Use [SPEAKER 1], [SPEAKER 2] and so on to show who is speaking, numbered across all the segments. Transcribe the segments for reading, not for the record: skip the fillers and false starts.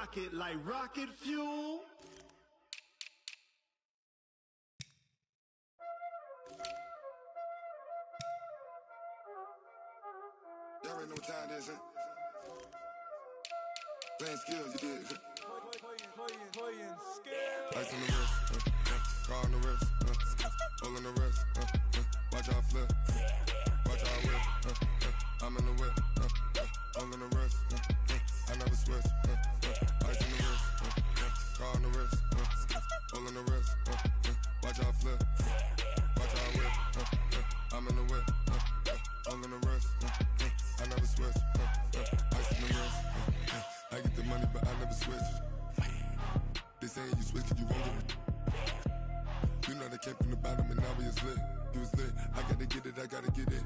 [SPEAKER 1] rocket like rocket fuel.
[SPEAKER 2] Y'all already know what time it is, huh? Playing skills, you did.
[SPEAKER 3] Playing skills.
[SPEAKER 2] Ice on the wrist, car on the wrist, all on the wrist, watch out flip, watch out whip, I'm in the whip, all on the wrist, I never switch, ice on the wrist, car on the wrist, all on the wrist, watch out flip, watch out whip, I'm in the whip, all on the wrist, I never switch, ice on the wrist, I get the money but I never switch. They saying you switch and you won't get it. You know they came from the bottom and now we is lit. You was lit, I gotta get it, I gotta get it.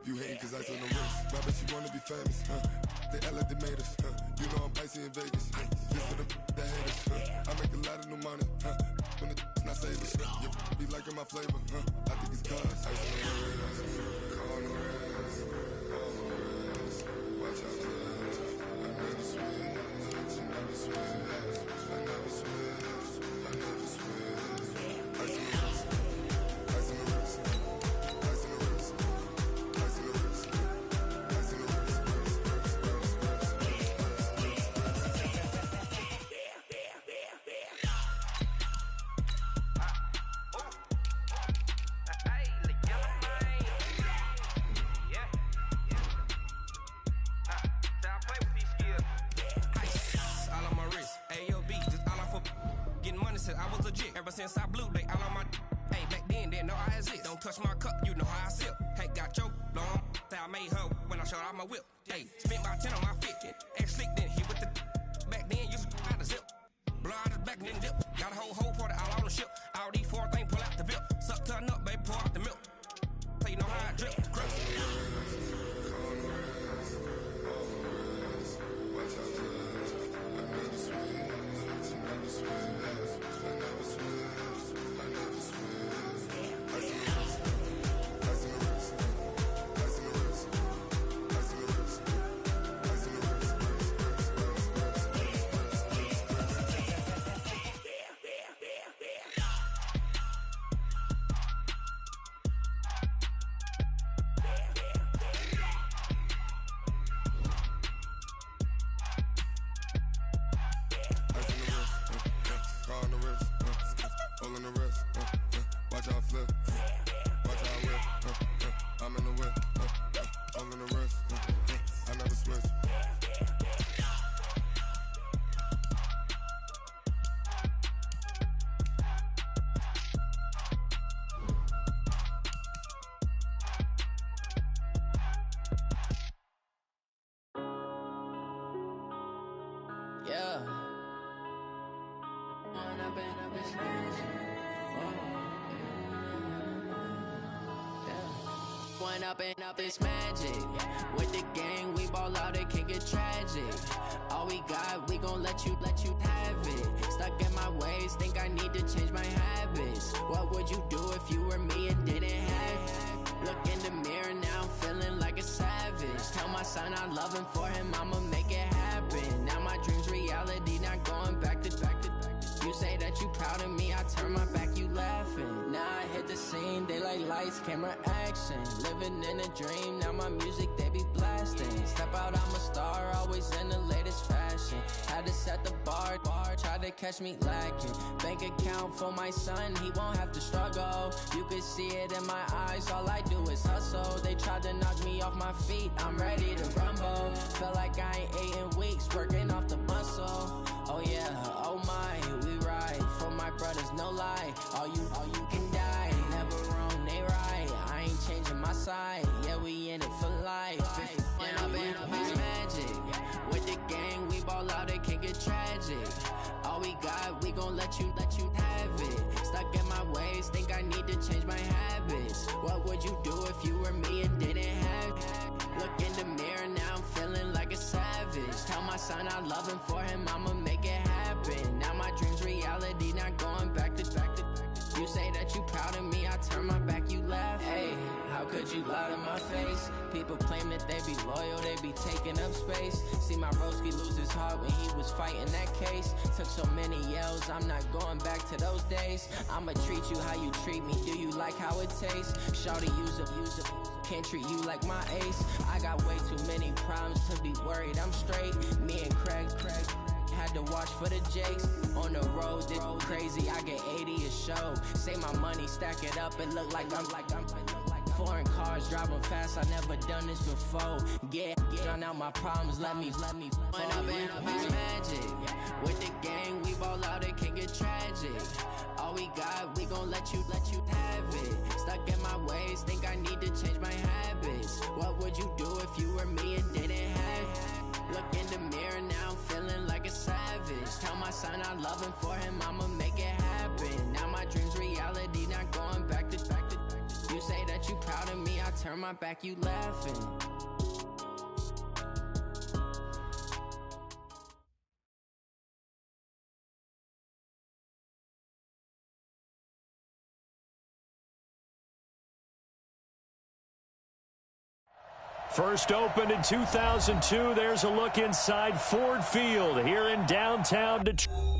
[SPEAKER 2] You hating cause ice on the wrist. My bitch, you wanna be famous, They act like they made us, You know I'm icy in Vegas, This for the that hate us, I make a lot of new money, When the not saving, you be liking my flavor, I think it's cause ice on the wrist, car on the wrist, all on the wrist. Watch out, cuz I never switch, I never switch, I never switch, I never switch. Ice on the wrist, ice on the wrist, ice on the wrist, ice on the wrist, ice on the wrist,
[SPEAKER 4] I was legit. Ever since I blew, they all on my. Hey, back then, didn't know I exist. Don't touch my cup, you know how I sip. Hey, got your long. I made her when I showed out my whip. Hey, spent about 10 on my 50. Ex-slick, then hit with the. Back then, used to out the zip. Blow out the back, then dip. Got a whole party all on the ship. All these four things pull out the bip. Suck to a nut, baby, pour out the milk. So you know how I drip. Crush.
[SPEAKER 5] Up it's magic. With the gang, we ball out, it can get tragic. All we got, we gon' let you have it. Stuck in my ways, think I need to change my habits. What would you do if you were me and didn't have it? Look in the mirror now, I'm feeling like a savage. Tell my son I love him, for him I'ma make it happen. Now my dream's reality, not going back to. You say that you proud of me, I turn my back, you laughing. Now I hit the scene, they like lights, camera, action. Living in a dream, now my music, they be blasting. Step out, I'm a star, always in the latest fashion. Had to set the bar, try to catch me lacking. Bank account for my son, he won't have to struggle. You could see it in my eyes, all I do is hustle. They tried to knock me off my feet, I'm ready to rumble. Feel like I ain't ate in weeks, working off the muscle. Oh yeah, oh my, we ride for my brothers, no lie. All you can die, never wrong, they right. I ain't changing my side, yeah, we in it for life. When I been up, it's magic. With the gang, we ball out, it can get tragic. All we got, we gon' let you have it. Stuck in my ways, think I need to change my habits. What would you do if you were me and didn't have it? Look in the mirror, now I'm feeling like a savage. Tell my son I love him, for him I'ma make it happen. Now my dream's reality, not going back to. You say that you proud of me, I turn my back, you laugh. Hey, I could you lie to my face? People claim that they be loyal, they be taking up space. See my broski lose his heart when he was fighting that case. Took so many yells, I'm not going back to those days. I'ma treat you how you treat me, do you like how it tastes? Shawty, use up, can't treat you like my ace. I got way too many problems to be worried, I'm straight. Me and Craig had to watch for the Jakes. On the road, this crazy, I get 80 a show. Say my money, stack it up, it look like I'm foreign cars, driving fast, I never done this before. Drown out my problems, let me When up in it's magic. With the gang, we ball out, it can get tragic. All we got, we gon' let you have it. Stuck in my ways, think I need to change my habits. What would you do if you were me and didn't have it? Look in the mirror, now I'm feeling like a savage. Tell my son I love him, for him I'ma make it happen. Now my dream's reality, not going back to. You say that you proud of me, I turn my back, you laughing.
[SPEAKER 6] First opened in 2002. There's a look inside Ford Field here in downtown Detroit.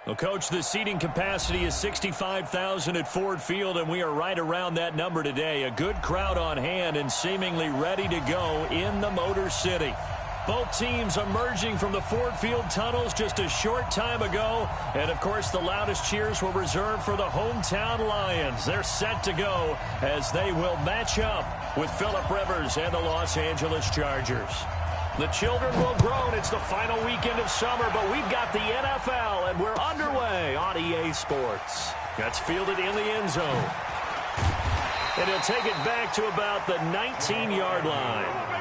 [SPEAKER 6] Well, Coach, the seating capacity is 65,000 at Ford Field, and we are right around that number today. A good crowd on hand and seemingly ready to go in the Motor City. Both teams emerging from the Ford Field tunnels just a short time ago. And, of course, the loudest cheers were reserved for the hometown Lions. They're set to go as they will match up with Phillip Rivers and the Los Angeles Chargers. The children will groan. It's the final weekend of summer, but we've got the NFL, and we're underway on EA Sports. That's fielded in the end zone. And he'll take it back to about the 19-yard line.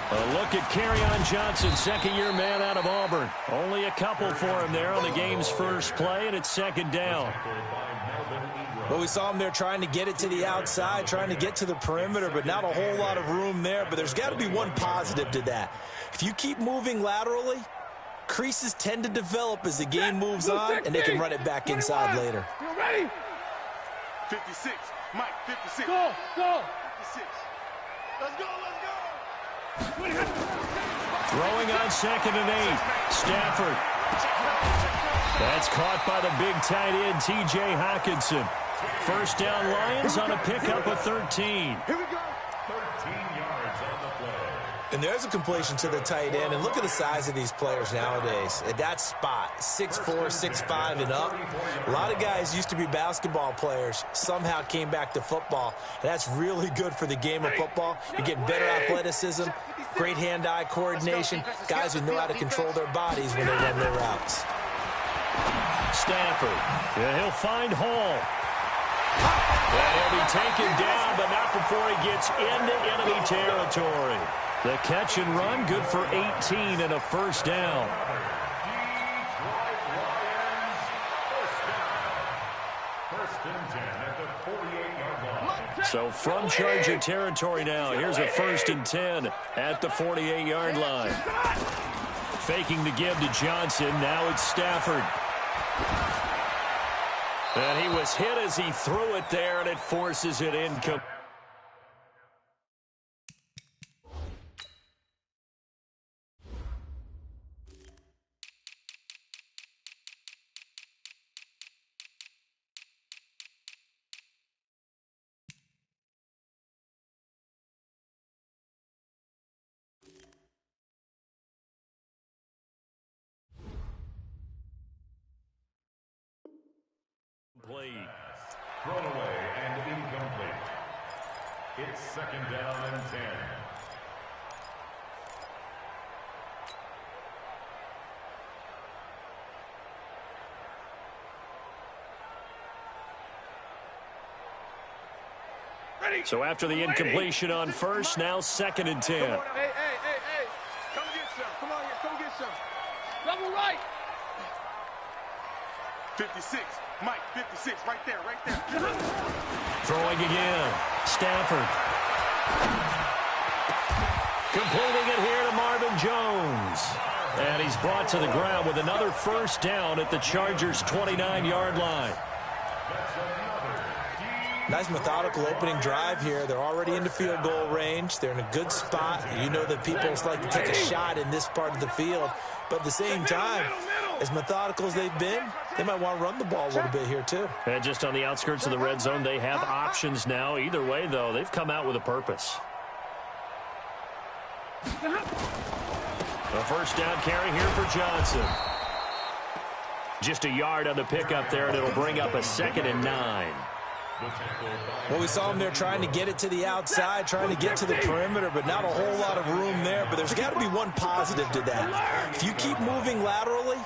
[SPEAKER 6] A look at Kerryon Johnson, second-year man out of Auburn. Only a couple for him there on the game's first play, and it's second down.
[SPEAKER 7] Well, we saw him there trying to get it to the outside, trying to get to the perimeter, but not a whole lot of room there. But there's got to be one positive to that. If you keep moving laterally, creases tend to develop as the game moves on, and they can run it back inside later.
[SPEAKER 3] You ready?
[SPEAKER 1] 56. Mike, 56.
[SPEAKER 3] Go, go.
[SPEAKER 1] 56. Let's go, let's go.
[SPEAKER 6] Throwing on 2nd and 8. Stafford. That's caught by the big tight end, T.J. Hawkinson. First down Lions on a pickup of 13.
[SPEAKER 3] Here we go.
[SPEAKER 1] 13 yards on the play.
[SPEAKER 7] And there's a completion to the tight end. And look at the size of these players nowadays. At that spot, 6'4", 6'5", and up. A lot of guys used to be basketball players, somehow came back to football. And that's really good for the game of football. You get better athleticism, great hand-eye coordination, guys who know how to control their bodies when they run their routes.
[SPEAKER 6] Stafford. Yeah, he'll find Hall. And he'll be taken down, but not before he gets into enemy territory. The catch and run, good for 18 and a first down.
[SPEAKER 1] First and 10 at the 48-yard line.
[SPEAKER 6] So from Charger territory now, here's a 1st and 10 at the 48-yard line. Faking the give to Johnson. Now it's Stafford. And he was hit as he threw it there, and it forces it incomplete.
[SPEAKER 1] Thrown away and incomplete. It's 2nd down and 10.
[SPEAKER 3] Ready.
[SPEAKER 6] So after the incompletion on first, now 2nd and 10.
[SPEAKER 3] Hey, hey, hey, hey. Come get some. Come on here. Come get some. Double right.
[SPEAKER 1] 56. Mike, 56. Right there, right there.
[SPEAKER 6] Throwing again. Stafford. Completing it here to Marvin Jones. And he's brought to the ground with another first down at the Chargers' 29-yard line.
[SPEAKER 7] Nice methodical opening drive here. They're already into field goal range. They're in a good spot. You know that people like to take a shot in this part of the field. But at the same time, as methodical as they've been, they might want to run the ball a little bit here too.
[SPEAKER 6] And just on the outskirts of the red zone, they have options now. Either way, though, they've come out with a purpose. A first down carry here for Johnson. Just a yard on the pickup there, and it'll bring up a 2nd and 9.
[SPEAKER 7] Well, we saw him there trying to get it to the outside, trying to get to the perimeter, but not a whole lot of room there. But there's got to be one positive to that. If you keep moving laterally,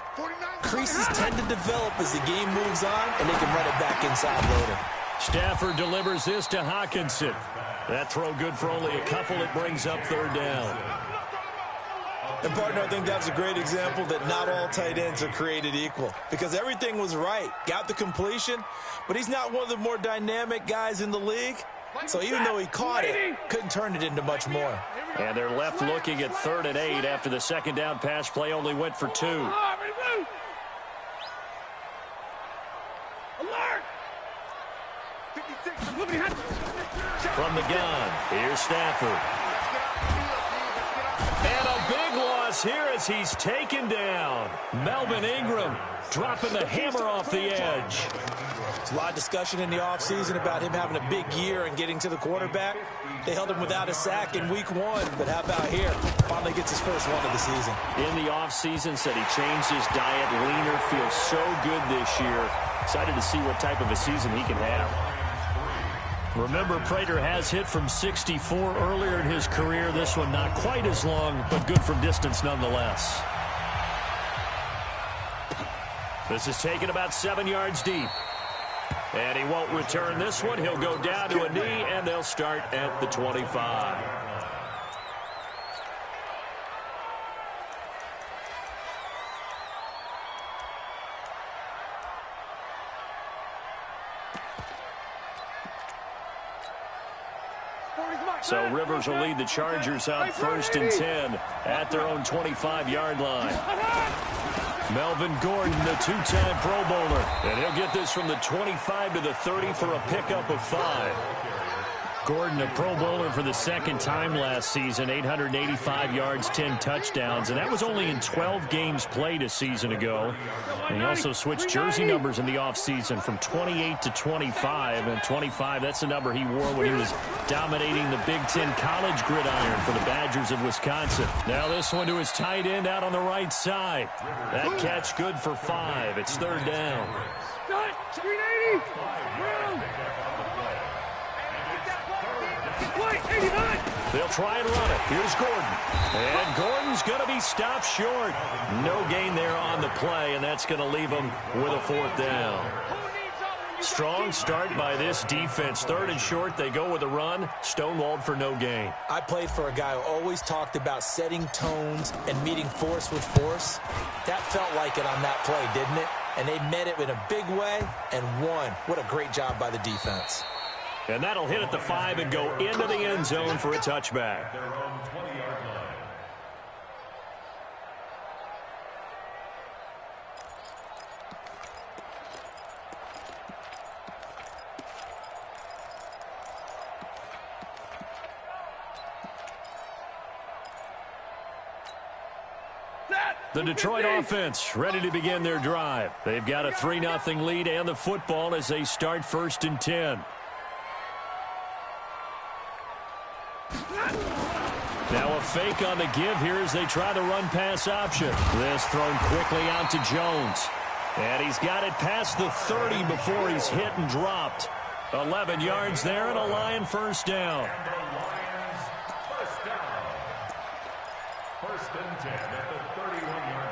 [SPEAKER 7] creases tend to develop as the game moves on, and they can run it back inside later.
[SPEAKER 6] Stafford delivers this to Hawkinson. That throw good for only a couple. It brings up 3rd down.
[SPEAKER 7] And, partner, I think that's a great example that not all tight ends are created equal, because everything was right. Got the completion, but he's not one of the more dynamic guys in the league. So even though he caught it, couldn't turn it into much more.
[SPEAKER 6] And they're left looking at 3rd and 8 after the 2nd down pass play only went for 2.
[SPEAKER 3] Alert! 56.
[SPEAKER 6] From the gun, here's Stafford. And a big loss here as he's taken down. Melvin Ingram dropping the hammer off the edge.
[SPEAKER 7] There's a lot of discussion in the offseason about him having a big year and getting to the quarterback. They held him without a sack in week 1, but how about here? Finally gets his first one of the season.
[SPEAKER 6] In the offseason, said he changed his diet, leaner, feels so good this year. Excited to see what type of a season he can have. Remember, Prater has hit from 64 earlier in his career. This one not quite as long, but good from distance nonetheless. This is taken about 7 yards deep. And he won't return this one. He'll go down to a knee, and they'll start at the 25. So Rivers will lead the Chargers on 1st and 10 at their own 25-yard line. Melvin Gordon, the two-time Pro Bowler. And he'll get this from the 25 to the 30 for a pickup of 5. Gordon, a Pro Bowler for the second time last season, 885 yards, 10 touchdowns, and that was only in 12 games played a season ago. And he also switched jersey numbers in the offseason from 28 to 25, and 25, that's the number he wore when he was dominating the Big Ten college gridiron for the Badgers of Wisconsin. Now this one to his tight end out on the right side. That catch good for 5. It's 3rd down. They'll try and run it. Here's Gordon. And Gordon's going to be stopped short. No gain there on the play, and that's going to leave him with a 4th down. Strong start by this defense. 3rd and short, they go with a run. Stonewalled for no gain.
[SPEAKER 7] I played for a guy who always talked about setting tones and meeting force with force. That felt like it on that play, didn't it? And they met it in a big way and won. What a great job by the defense.
[SPEAKER 6] And that'll hit at the 5 and go into the end zone for a touchback.
[SPEAKER 1] Their own 20-yard line.
[SPEAKER 6] The Detroit offense ready to begin their drive. They've got a 3-0 lead and the football as they start 1st and 10. Now a fake on the give here as they try the run-pass option. This thrown quickly out to Jones. And he's got it past the 30 before he's hit and dropped. 11 yards there and a Lion 1st down.
[SPEAKER 1] And the Lions first down. 1st and 10 at the 31-yard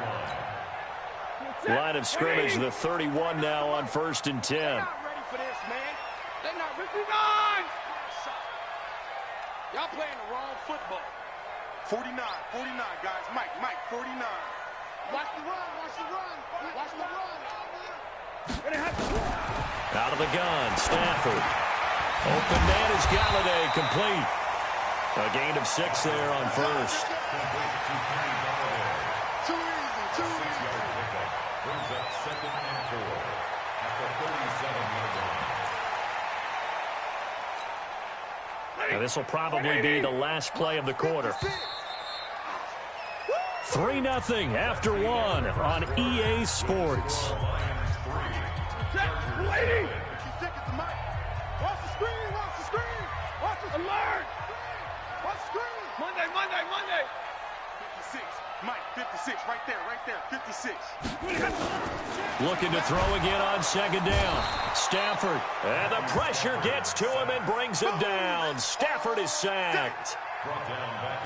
[SPEAKER 1] line.
[SPEAKER 6] Line of scrimmage, the 31 now on 1st and 10.
[SPEAKER 3] They're not ready for this, man. They're not ready. On! Y'all playing the wrong football.
[SPEAKER 2] 49, guys. Mike, 49.
[SPEAKER 3] Watch the run, watch the run, watch the run.
[SPEAKER 6] Out of the gun, Stafford. Open man is Galladay, complete. A gain of 6 there on 1st.
[SPEAKER 2] Too easy.
[SPEAKER 1] 6-yard pickup brings up 2nd and 4 at the 37-yard line.
[SPEAKER 6] Now this will probably be the last play of the quarter. 3-0 after 1 on EA Sports.
[SPEAKER 3] Waiting. 50 seconds to Mike. Watch the screen, watch the screen. Watch the alert. Watch the screen. Monday.
[SPEAKER 2] 56. Mike, 56. Right there. 56.
[SPEAKER 6] Looking to throw again on 2nd down. Stafford. And the pressure gets to him and brings him down. Stafford is sacked.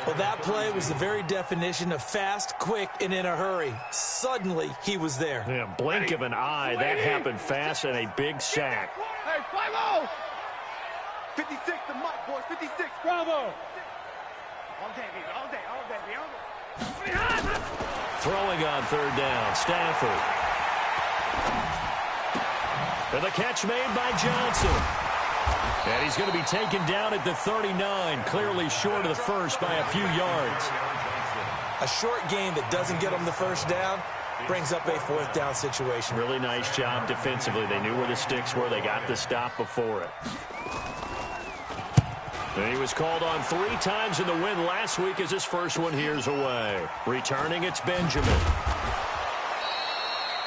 [SPEAKER 7] Well, that play was the very definition of fast, quick, and in a hurry. Suddenly, he was there.
[SPEAKER 6] Yeah, blink of an eye. That happened fast and a big sack.
[SPEAKER 3] Hey, 5-0. 56 to Mike, boys. 56. Bravo. All day, baby. All day.
[SPEAKER 6] Throwing on 3rd down. Stafford. And the catch made by Johnson. And he's going to be taken down at the 39, clearly short of the 1st by a few yards.
[SPEAKER 7] A short game that doesn't get him the 1st down brings up a fourth down situation.
[SPEAKER 6] Really nice job defensively. They knew where the sticks were. They got the stop before it. And he was called on 3 times in the win last week as his first one here's away. Returning, it's Benjamin.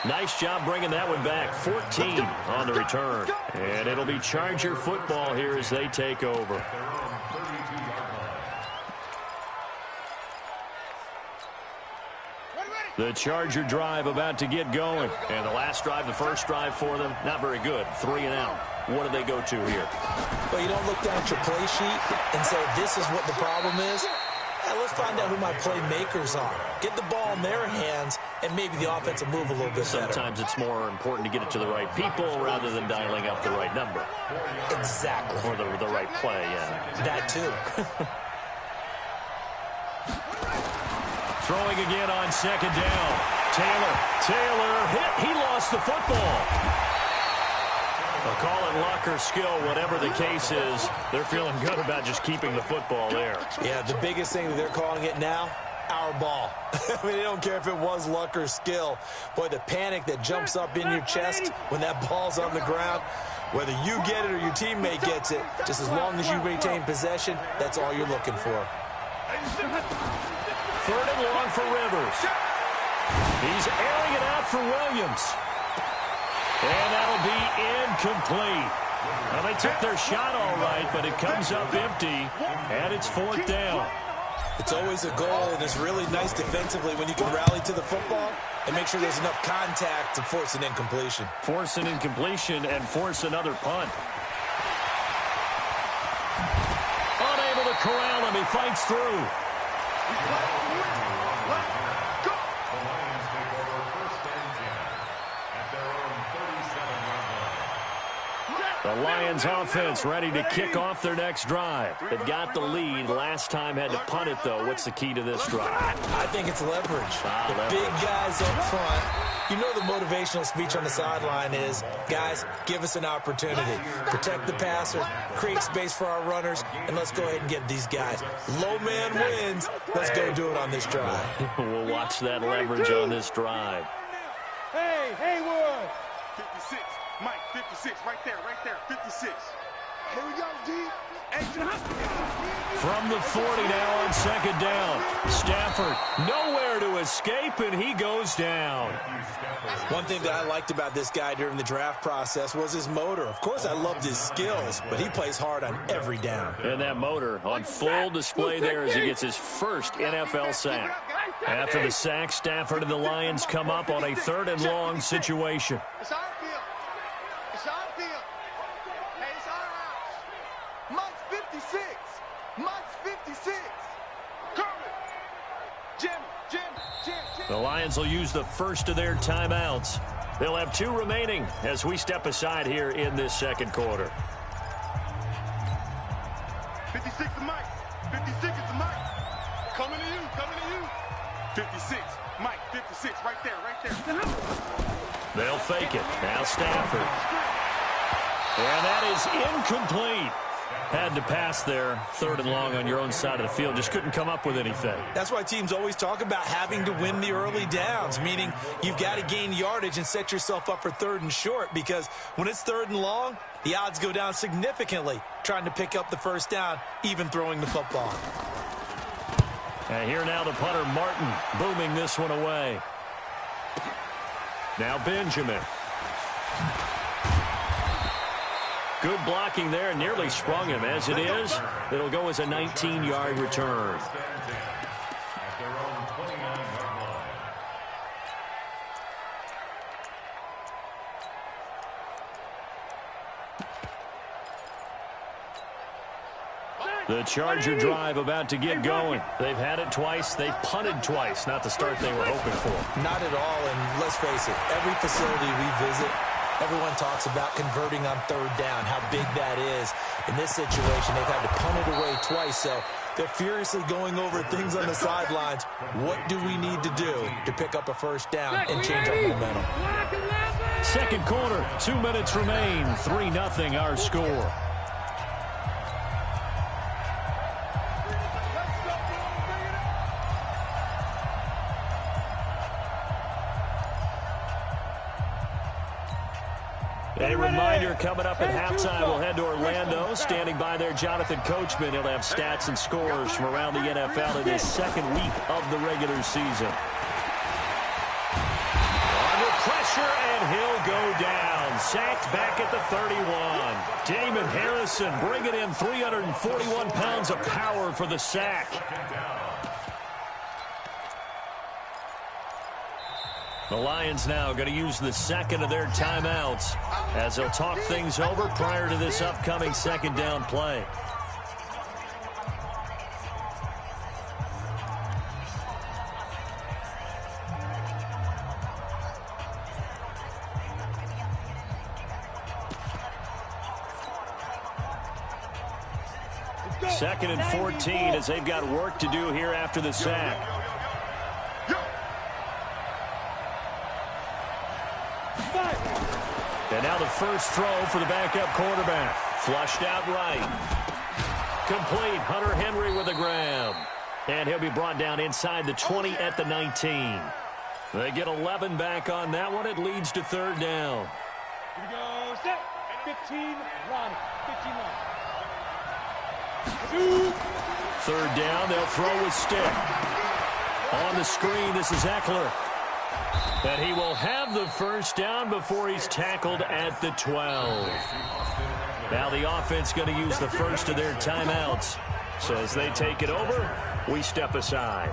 [SPEAKER 6] Nice job bringing that one back. 14 on the return. And it'll be Charger football here as they take over. The Charger drive about to get going. And the last drive, the first drive for them, not very good. 3 and out. What do they go to here?
[SPEAKER 7] Well, you don't look down at your play sheet and say, this is what the problem is. Let's find out who my playmakers are. Get the ball in their hands, and maybe the offense will move a little bit better.
[SPEAKER 6] Sometimes it's more important to get it to the right people rather than dialing up the right number.
[SPEAKER 7] Exactly.
[SPEAKER 6] Or the right play, yeah.
[SPEAKER 7] That too.
[SPEAKER 6] Throwing again on second down. Taylor hit. He lost the football. They'll call it luck or skill, whatever the case is. They're feeling good about just keeping the football there.
[SPEAKER 7] Yeah, the biggest thing that they're calling it now, our ball. I mean, they don't care if it was luck or skill. Boy, the panic that jumps up in your chest when that ball's on the ground, whether you get it or your teammate gets it, just as long as you retain possession, that's all you're looking for.
[SPEAKER 6] 3rd and long for Rivers. He's airing it out for Williams. And that'll be incomplete. Well, they took their shot all right, but it comes up empty, and it's 4th down.
[SPEAKER 7] It's always a goal, and it's really nice defensively when you can rally to the football and make sure there's enough contact to force an incompletion.
[SPEAKER 6] Force an incompletion and force another punt. Unable to corral him. He fights through. The Lions offense ready to kick off their next drive. They've got the lead. Last time had to punt it, though. What's the key to this drive?
[SPEAKER 7] I think it's leverage. The big guys up front. You know the motivational speech on the sideline is, guys, give us an opportunity. Protect the passer, create space for our runners, and let's go ahead and get these guys. Low man wins. Let's go do it on this drive.
[SPEAKER 6] We'll watch that leverage on this drive.
[SPEAKER 3] Hey, Haywood. 56. Mike, 56, right there, 56. Here we go, G.
[SPEAKER 6] From the 40 now on second down. Stafford nowhere to escape, and he goes down.
[SPEAKER 7] One thing that I liked about this guy during the draft process was his motor. Of course, I loved his skills, but he plays hard on every down.
[SPEAKER 6] And that motor on full display there as he gets his first NFL sack. After the sack, Stafford and the Lions come up on a 3rd and long situation.
[SPEAKER 3] It's our field. It's our field. Hey, it's our house. Mike's 56. Mike's 56. Kermit. Jim.
[SPEAKER 6] The Lions will use the first of their timeouts. They'll have 2 remaining as we step aside here in this second quarter.
[SPEAKER 3] 56 to Mike. 56 is to Mike. Coming to you. 56. Mike, 56, right there.
[SPEAKER 6] They'll fake it. Now Stafford. And that is incomplete. Had to pass there, 3rd and long on your own side of the field. Just couldn't come up with anything.
[SPEAKER 7] That's why teams always talk about having to win the early downs, meaning you've got to gain yardage and set yourself up for 3rd and short, because when it's 3rd and long, the odds go down significantly trying to pick up the first down, even throwing the football.
[SPEAKER 6] And here now the punter, Martin, booming this one away. Now Benjamin. Good blocking there, nearly sprung him. As it is, it'll go as a 19-yard return. The Charger drive about to get going. They've had it twice. They've punted twice. Not the start they were hoping for.
[SPEAKER 7] Not at all, and let's face it, every facility we visit, everyone talks about converting on 3rd down, how big that is. In this situation, they've had to punt it away twice, so they're furiously going over things on the sidelines. What do we need to do to pick up a first down and change our momentum?
[SPEAKER 6] Second quarter, 2 minutes remain. 3-0 our score. A reminder coming up at halftime, we'll head to Orlando. Standing by there, Jonathan Coachman. He'll have stats and scores from around the NFL in his second week of the regular season. Under pressure, and he'll go down. Sacked back at the 31. Damon Harrison bringing in 341 pounds of power for the sack. The Lions now going to use the second of their timeouts as they'll talk things over prior to this upcoming second down play. Second and 14 as they've got work to do here after the sack. And now the first throw for the backup quarterback. Flushed out right. Complete. Hunter Henry with a grab. And he'll be brought down inside the 20 at the 19. They get 11 back on that one. It leads to third down.
[SPEAKER 8] Here we go. Set. 15. Run. 15 run.
[SPEAKER 6] Third down. They'll throw with stick. On the screen, this is Eckler. And he will have the first down before he's tackled at the 12. Now the offense going to use the first of their timeouts. So as they take it over, we step aside.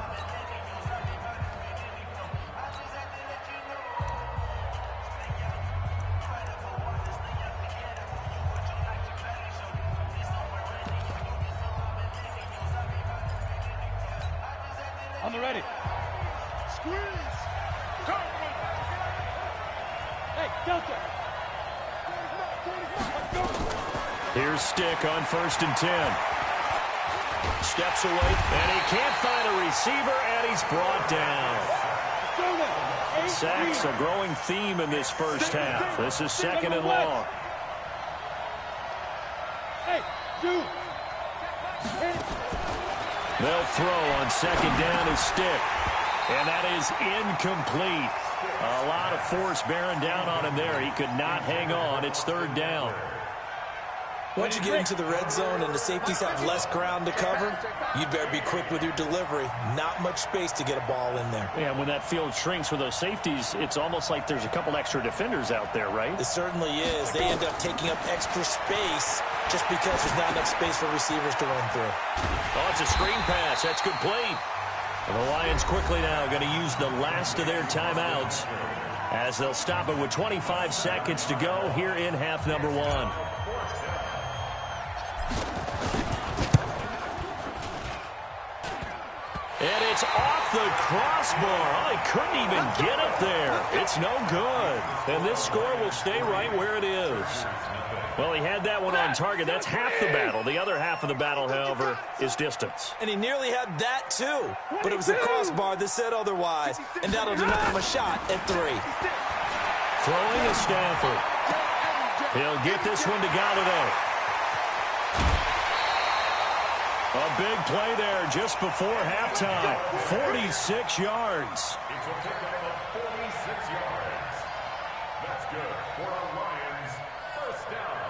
[SPEAKER 8] On the ready. Squeeze. Hey, Delta.
[SPEAKER 6] Here's Stick on 1st and 10. Steps away, and he can't find a receiver, and he's brought down. Sacks, a growing theme in this first half. This is second and long.
[SPEAKER 8] Hey,
[SPEAKER 6] They'll throw on second down as Stick. And that is incomplete. A lot of force bearing down on him there. He could not hang on. It's third down.
[SPEAKER 7] Once you get into the red zone and the safeties have less ground to cover, you'd better be quick with your delivery. Not much space to get a ball in there.
[SPEAKER 6] Yeah, when that field shrinks with those safeties, it's almost like there's a couple extra defenders out there, right?
[SPEAKER 7] It certainly is. They end up taking up extra space just because there's not enough space for receivers to run through.
[SPEAKER 6] Oh, it's a screen pass. That's complete. And the Lions quickly now going to use the last of their timeouts as they'll stop it with 25 seconds to go here in half number one. And it's off the crossbar. Oh, he couldn't even get it there. It's no good. And this score will stay right where it is. Well, he had that one on target. That's half the battle. The other half of the battle, however, is distance.
[SPEAKER 7] And he nearly had that, too. But it was the crossbar that said otherwise. And that'll deny him a shot at 3.
[SPEAKER 6] Throwing is Stafford. He'll get this one to Galladay. A big play there just before halftime. 46 yards.
[SPEAKER 1] It's a pickup of 46 yards. That's good for a Lions first down.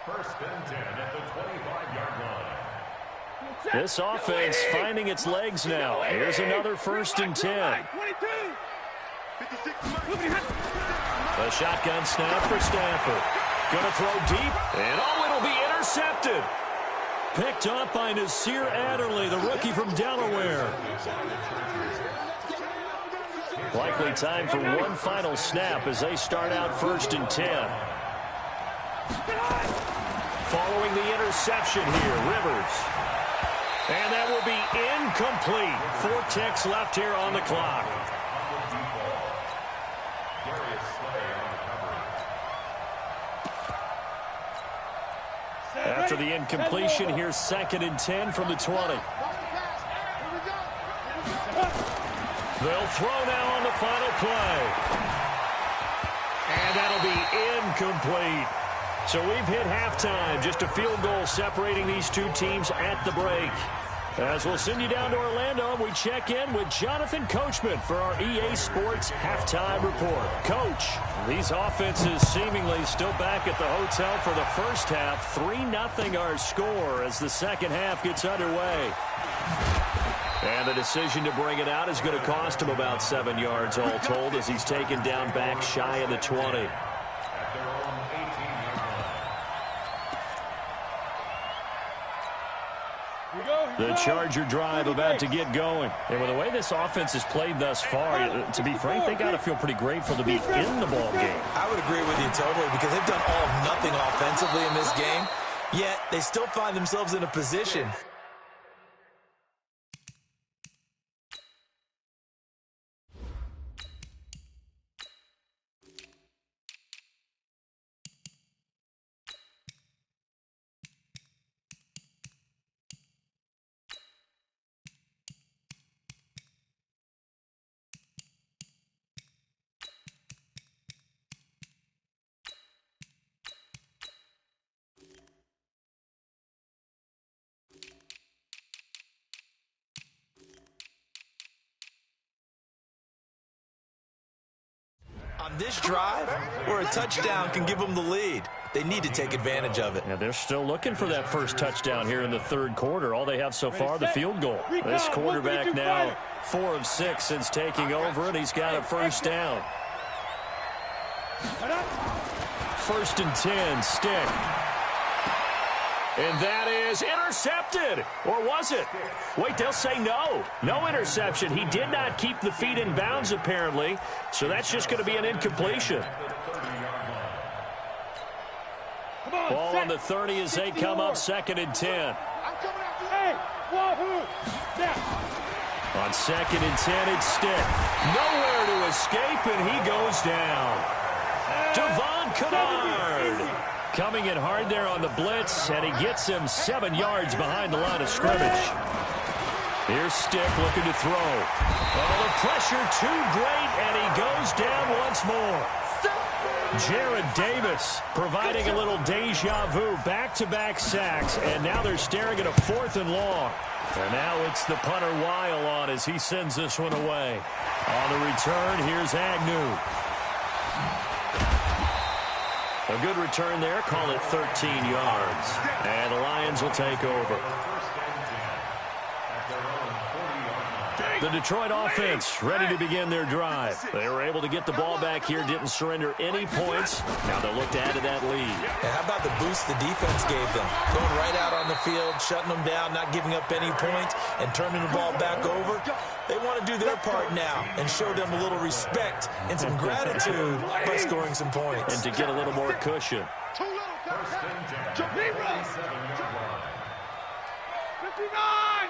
[SPEAKER 1] 1st and 10 at the 25-yard line.
[SPEAKER 6] This offense finding its legs now. Here's another 1st and 10. The shotgun snap for Stafford. Gonna throw deep, and oh, it'll be intercepted. Picked up by Nasir Adderley, the rookie from Delaware. Likely time for one final snap as they start out 1st and 10. Following the interception here, Rivers. And that will be incomplete. 4 ticks left here on the clock. After the incompletion, here's 2nd and 10 from the 20. They'll throw now on the final play. And that'll be incomplete. So we've hit halftime. Just a field goal separating these two teams at the break. As we'll send you down to Orlando, we check in with Jonathan Coachman for our EA Sports Halftime Report. Coach, these offenses seemingly still back at the hotel for the first half. 3-0 our score as the second half gets underway. And the decision to bring it out is going to cost him about 7 yards all told as he's taken down back shy of the 20. The Charger drive about to get going. And with the way this offense has played thus far, to be frank, they got to feel pretty grateful to be in the ball game.
[SPEAKER 7] I would agree with you totally because they've done all of nothing offensively in this game, yet they still find themselves in a position. On this drive, where a touchdown can give them the lead, they need to take advantage of it.
[SPEAKER 6] Yeah, they're still looking for that first touchdown here in the third quarter. All they have so far, the field goal. This quarterback now 4 of 6 since taking over, and he's got a first down. 1st and 10, Stick. And that is intercepted. Or was it? Wait, they'll say no. No interception. He did not keep the feet in bounds, apparently. So that's just going to be an incompletion. Ball on the 30 as they come up 2nd and 10. On 2nd and 10, it's Stick. Nowhere to escape, and he goes down. Devon Kennard coming in hard there on the blitz, and he gets him 7 yards behind the line of scrimmage. Here's Stick looking to throw. Oh, the pressure too great, and he goes down once more. Jared Davis providing a little deja vu, back-to-back sacks, and now they're staring at a 4th and long. And now it's the punter Weil on as he sends this one away. On the return, here's Agnew. A good return there, call it 13 yards. And the Lions will take over. The Detroit offense ready to begin their drive. They were able to get the ball back here, didn't surrender any points. Now they'll look to add to that lead.
[SPEAKER 7] And how about the boost the defense gave them? Going right out on the field, shutting them down, not giving up any points, and turning the ball back over. They want to do their part now and show them a little respect and some gratitude by scoring some points.
[SPEAKER 6] And to get a little more cushion.
[SPEAKER 3] 59!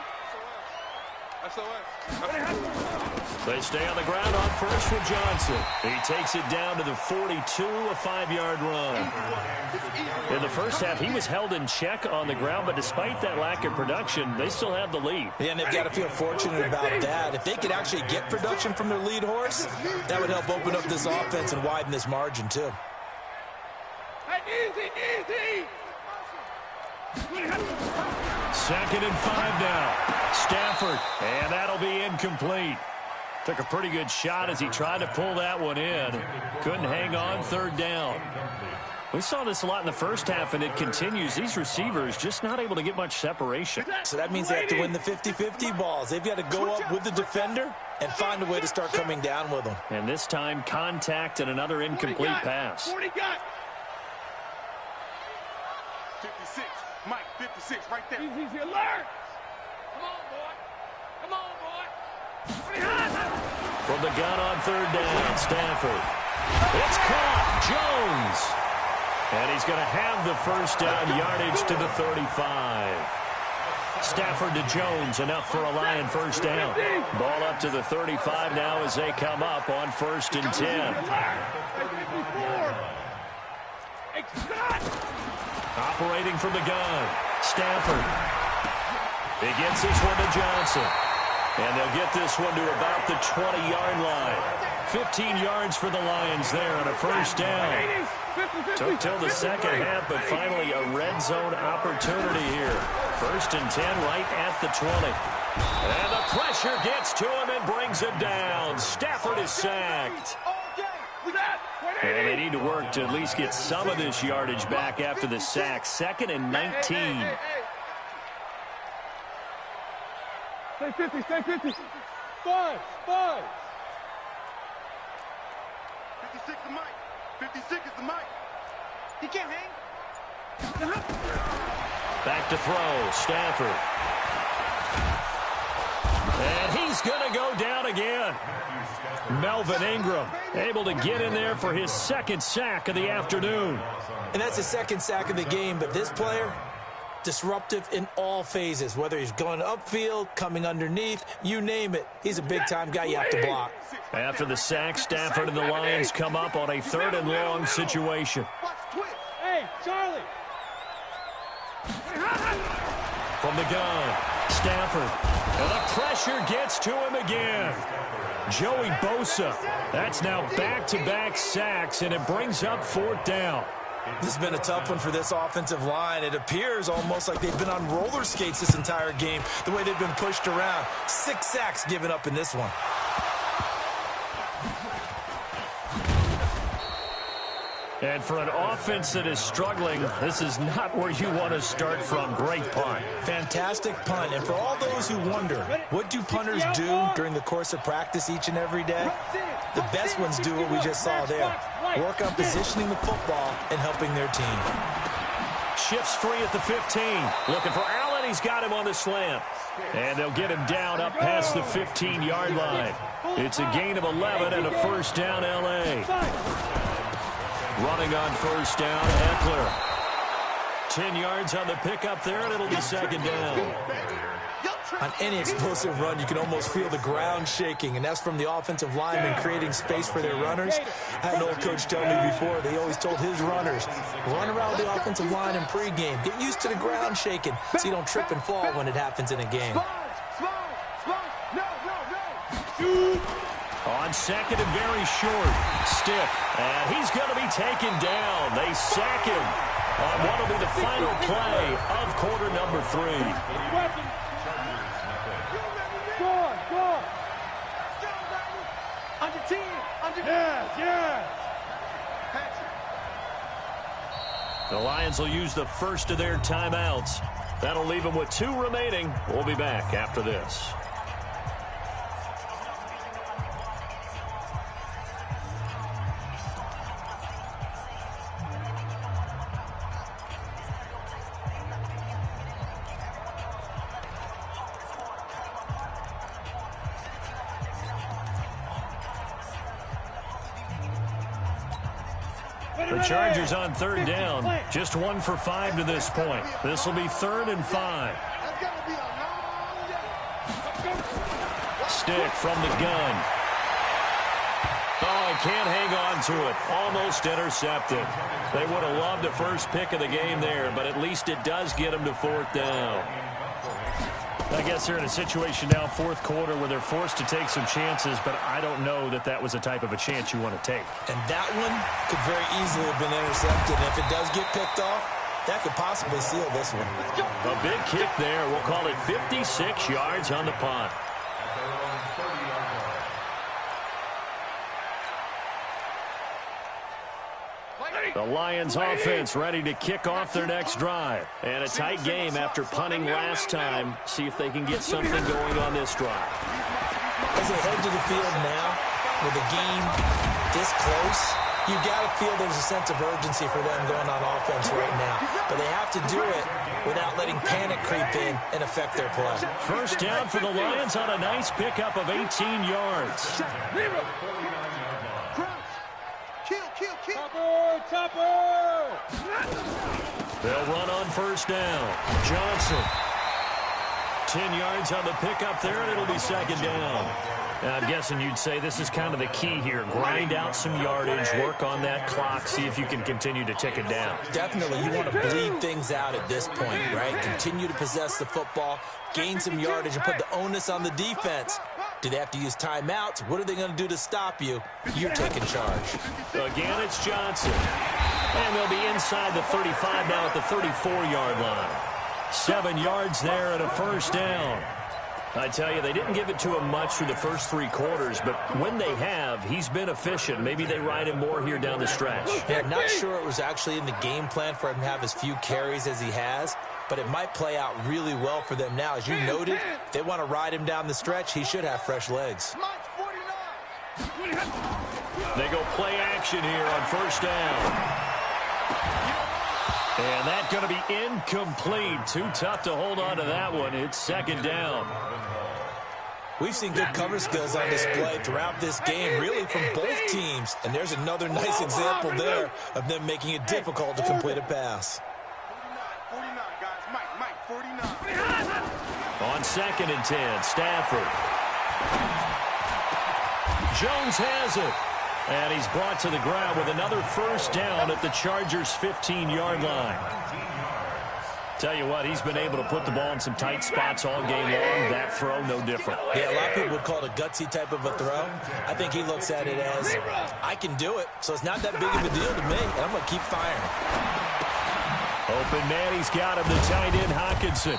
[SPEAKER 6] They stay on the ground on first with Johnson. He takes it down to the 42, a 5-yard run. In the first half, he was held in check on the ground, but despite that lack of production, they still have the lead.
[SPEAKER 7] Yeah, and they've got to feel fortunate about that. If they could actually get production from their lead horse, that would help open up this offense and widen this margin, too.
[SPEAKER 3] Easy!
[SPEAKER 6] 2nd and 5 now. Stafford, and that'll be incomplete. Took a pretty good shot as he tried to pull that one in. Couldn't hang on, 3rd down. We saw this a lot in the first half, and it continues. These receivers just not able to get much separation.
[SPEAKER 7] So that means they have to win the 50-50 balls. They've got to go up with the defender and find a way to start coming down with them.
[SPEAKER 6] And this time, contact and another incomplete pass.
[SPEAKER 3] 56, Mike, 56, right there. Easy, alert! Come on, boy.
[SPEAKER 6] From the gun on 3rd down, Stafford. It's caught, Jones. And he's going to have the first down, yardage to the 35. Stafford to Jones, enough for a Lion first down. Ball up to the 35 now as they come up on 1st and 10. Operating from the gun, Stafford. He gets this one to Johnson. And they'll get this one to about the 20-yard line. 15 yards for the Lions there on a first down. Took till the second half, but finally a red zone opportunity here. First and 10 right at the 20. And the pressure gets to him and brings him down. Stafford is sacked. And they need to work to at least get some of this yardage back after the sack. 2nd and 19.
[SPEAKER 8] Stay 50, stay 50. 5.
[SPEAKER 3] 56 the mic. 56 is the mic. He can't hang.
[SPEAKER 6] Back to throw. Stafford. And he's going to go down again. Melvin Ingram able to get in there for his 2nd sack of the afternoon.
[SPEAKER 7] And that's his 2nd sack of the game, but this player, disruptive in all phases, whether he's going upfield, coming underneath, you name it. He's a big-time guy you have to block.
[SPEAKER 6] After the sack, Stafford and the Lions come up on a 3rd and long situation.
[SPEAKER 8] Hey, Charlie.
[SPEAKER 6] From the gun, Stafford. And the pressure gets to him again. Joey Bosa. That's now back-to-back sacks, and it brings up 4th down.
[SPEAKER 7] This has been a tough one for this offensive line. It appears almost like they've been on roller skates this entire game, the way they've been pushed around. 6 sacks given up in this one.
[SPEAKER 6] And for an offense that is struggling, this is not where you want to start from. Great punt.
[SPEAKER 7] Fantastic punt. And for all those who wonder, what do punters do during the course of practice each and every day? The best ones do what we just saw there. Work on positioning the football and helping their team.
[SPEAKER 6] Shifts free at the 15. Looking for Allen. He's got him on the slant. And they'll get him down up past the 15-yard line. It's a gain of 11 and a 1st down, L.A. Running on 1st down, Eckler. 10 yards on the pickup there, and it'll be 2nd down.
[SPEAKER 7] On any explosive run, you can almost feel the ground shaking, and that's from the offensive linemen creating space for their runners. I had an old coach tell me before, they always told his runners, run around the offensive line in pregame. Get used to the ground shaking so you don't trip and fall when it happens in a game.
[SPEAKER 6] On 2nd and very short, Stick, and he's going to be taken down. They sack him on what will be the final play of quarter number 3.
[SPEAKER 8] Go on.
[SPEAKER 3] Under 10.
[SPEAKER 8] Yes.
[SPEAKER 6] The Lions will use the first of their timeouts. That'll leave them with 2 remaining. We'll be back after this. The Chargers on 3rd down. Just 1 for 5 to this point. This will be 3rd and 5. Stick from the gun. Oh, can't hang on to it. Almost intercepted. They would have loved the first pick of the game there, but at least it does get them to 4th down. I guess they're in a situation now, 4th quarter, where they're forced to take some chances, but I don't know that that was the type of a chance you want to take.
[SPEAKER 7] And that one could very easily have been intercepted. And if it does get picked off, that could possibly seal this one.
[SPEAKER 6] A big kick there. We'll call it 56 yards on the punt. The Lions offense ready to kick off their next drive. And a tight game after punting last time. See if they can get something going on this drive.
[SPEAKER 7] As they head to the field now, with the game this close, you got to feel there's a sense of urgency for them going on offense right now. But they have to do it without letting panic creep in and affect their play.
[SPEAKER 6] First down for the Lions on a nice pickup of 18 yards.
[SPEAKER 8] Topper!
[SPEAKER 6] They'll run on first down. Johnson. 10 yards on the pickup there, and it'll be 2nd down. And I'm guessing you'd say this is kind of the key here. Grind out some yardage, work on that clock, see if you can continue to tick it down.
[SPEAKER 7] Definitely, you want to bleed things out at this point, right? Continue to possess the football, gain some yardage, and put the onus on the defense. Do they have to use timeouts? What are they going to do to stop you? You're taking charge.
[SPEAKER 6] Again, it's Johnson. And they'll be inside the 35 now at the 34-yard line. 7 yards there and a first down. I tell you, they didn't give it to him much through the first 3 quarters, but when they have, he's been efficient. Maybe they ride him more here down the stretch.
[SPEAKER 7] Yeah, not sure it was actually in the game plan for him to have as few carries as he has, but it might play out really well for them now. As you noted, if they want to ride him down the stretch, he should have fresh legs.
[SPEAKER 6] They go play action here on first down. And that's going to be incomplete. Too tough to hold on to that one. It's second down.
[SPEAKER 7] We've seen good cover skills on display throughout this game, really from both teams. And there's another nice example there of them making it difficult to complete a pass.
[SPEAKER 3] 49, guys. Mike, 49.
[SPEAKER 6] On 2nd and 10, Stafford. Jones has it. And he's brought to the ground with another first down at the Chargers' 15-yard line. Tell you what, he's been able to put the ball in some tight spots all game long. That throw, no different.
[SPEAKER 7] Yeah, a lot of people would call it a gutsy type of a throw. I think he looks at it as, I can do it, so it's not that big of a deal to me, and I'm going to keep firing.
[SPEAKER 6] Open man, he's got him, the tight end, Hockenson.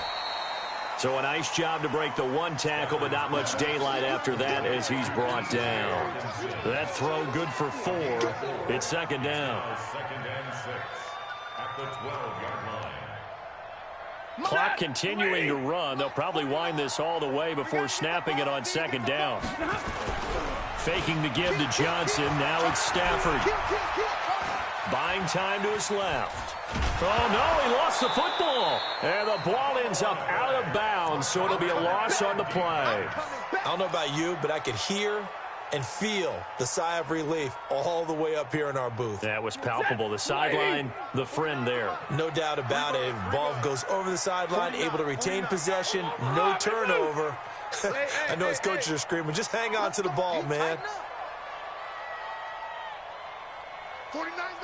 [SPEAKER 6] So a nice job to break the 1 tackle, but not much daylight after that as he's brought down. That throw good for 4. It's second down.
[SPEAKER 1] 2nd and 6 at the 12-yard line.
[SPEAKER 6] Clock continuing to run. They'll probably wind this all the way before snapping it on second down. Faking the give to Johnson. Now it's Stafford. Buying time to his left. Oh, no, he lost the football. And the ball ends up out of bounds, so it'll be a loss on the play.
[SPEAKER 7] I don't know about you, but I could hear and feel the sigh of relief all the way up here in our booth.
[SPEAKER 6] That was palpable. The sideline, the friend there.
[SPEAKER 7] No doubt about it. Ball goes over the sideline, able to retain possession, no turnover. I know his coaches are screaming, just hang on to the ball, man.
[SPEAKER 3] 49's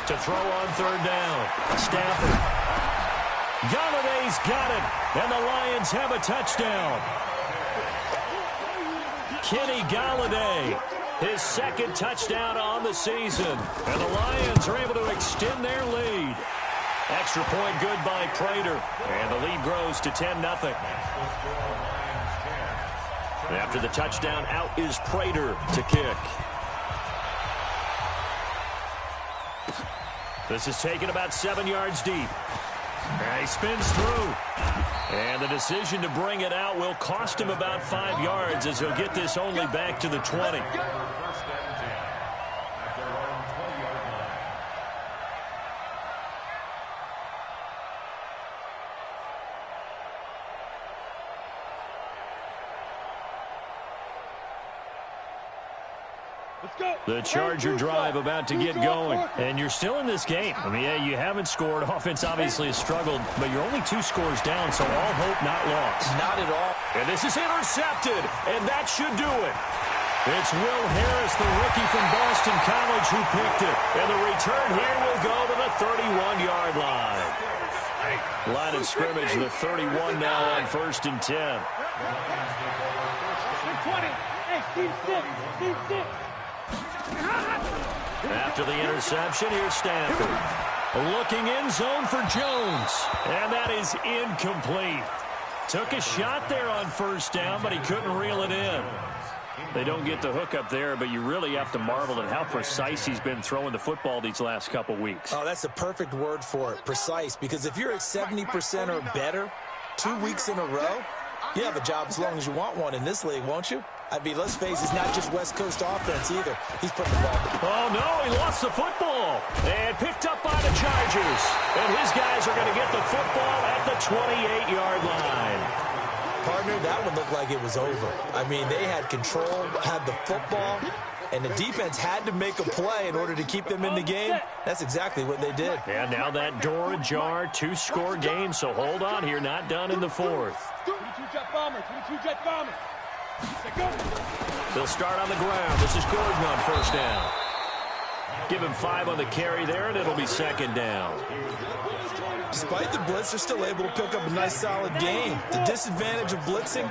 [SPEAKER 6] To throw on third down. Stafford. Galladay's got it. And the Lions have a touchdown. Kenny Galladay, his 2nd touchdown on the season. And the Lions are able to extend their lead. Extra point good by Prater. And the lead grows to 10-0. After the touchdown, out is Prater to kick. This is taken about 7 yards deep. And he spins through. And the decision to bring it out will cost him about 5 yards as he'll get this only back to the 20.
[SPEAKER 1] First and 10 at their own 20-yard line.
[SPEAKER 6] The Charger drive about to get going. And you're still in this game. I mean, yeah, you haven't scored. Offense obviously has struggled, but you're only 2 scores down, so all hope not lost.
[SPEAKER 7] Not at all.
[SPEAKER 6] And this is intercepted, and that should do it. It's Will Harris, the rookie from Boston College, who picked it. And the return here will go to the 31-yard line. Line of scrimmage, the 31 now on 1st and 10.
[SPEAKER 8] 20. Hey, Steve 6. Steve 6.
[SPEAKER 6] After the interception, here's Stafford. Looking in zone for Jones. And that is incomplete. Took a shot there on first down, but he couldn't reel it in. They don't get the hook up there, but you really have to marvel at how precise he's been throwing the football these last couple weeks.
[SPEAKER 7] Oh, that's the perfect word for it, precise, because if you're at 70% or better 2 weeks in a row, you have a job as long as you want one in this league, won't you? I mean, let's face it, it's not just West Coast offense either. He's putting the ball.
[SPEAKER 6] Oh, no, he lost the football. And picked up by the Chargers. And his guys are going to get the football at the 28-yard line.
[SPEAKER 7] Partner, that one looked like it was over. I mean, they had control, had the football, and the defense had to make a play in order to keep them in the game. That's exactly what they did.
[SPEAKER 6] And now that door ajar, 2-score game, so hold on here, not done in the 4th.
[SPEAKER 8] 22-jet bomber, 22-jet bomber.
[SPEAKER 6] They'll start on the ground. This is Gordon on first down. Give him 5 on the carry there, and it'll be second down.
[SPEAKER 7] Despite the blitz, they're still able to pick up a nice, solid gain. The disadvantage of blitzing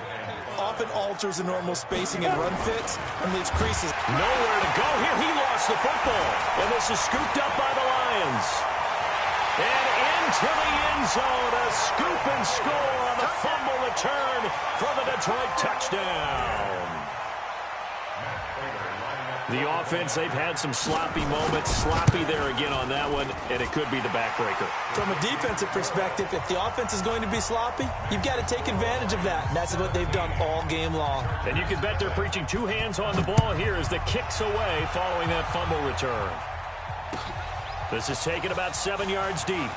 [SPEAKER 7] often alters the normal spacing and run fits and leaves creases.
[SPEAKER 6] Nowhere to go here. He lost the football, and this is scooped up by the Lions. And into the end zone, a scoop and score on the fumble return for the Detroit touchdown. The offense, they've had some sloppy moments. Sloppy there again on that one, and it could be the backbreaker.
[SPEAKER 7] From a defensive perspective, if the offense is going to be sloppy, you've got to take advantage of that. And that's what they've done all game long.
[SPEAKER 6] And you can bet they're preaching two hands on the ball here as the kick's away following that fumble return. This is taken about 7 yards deep.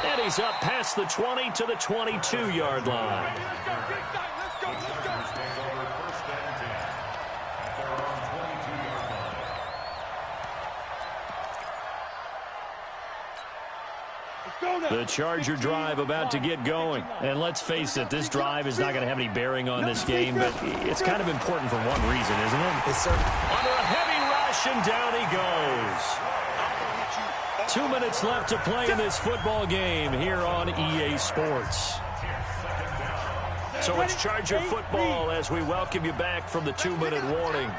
[SPEAKER 6] And he's up past the 20 to the 22-yard line. The Charger drive about to get going. And let's face it, this drive is not going to have any bearing on this game, but it's kind of important for one reason, isn't it?
[SPEAKER 7] Yes, sir.
[SPEAKER 6] Under a heavy rush, and down he goes. 2 minutes left to play in this football game here on EA Sports. So it's Charger football as we welcome you back from the 2-minute warning.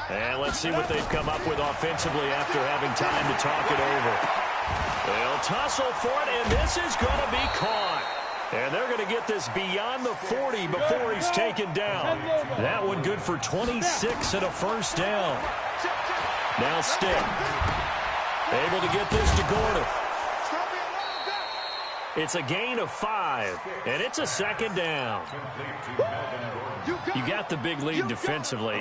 [SPEAKER 6] And let's see what they've come up with offensively after having time to talk it over. They'll tussle for it, and this is going to be caught. And they're going to get this beyond the 40 before he's taken down. That one good for 26 and a first down. Now Stick. Able to get this to Gordon. It's a gain of 5, and it's a second down. You got the big lead defensively,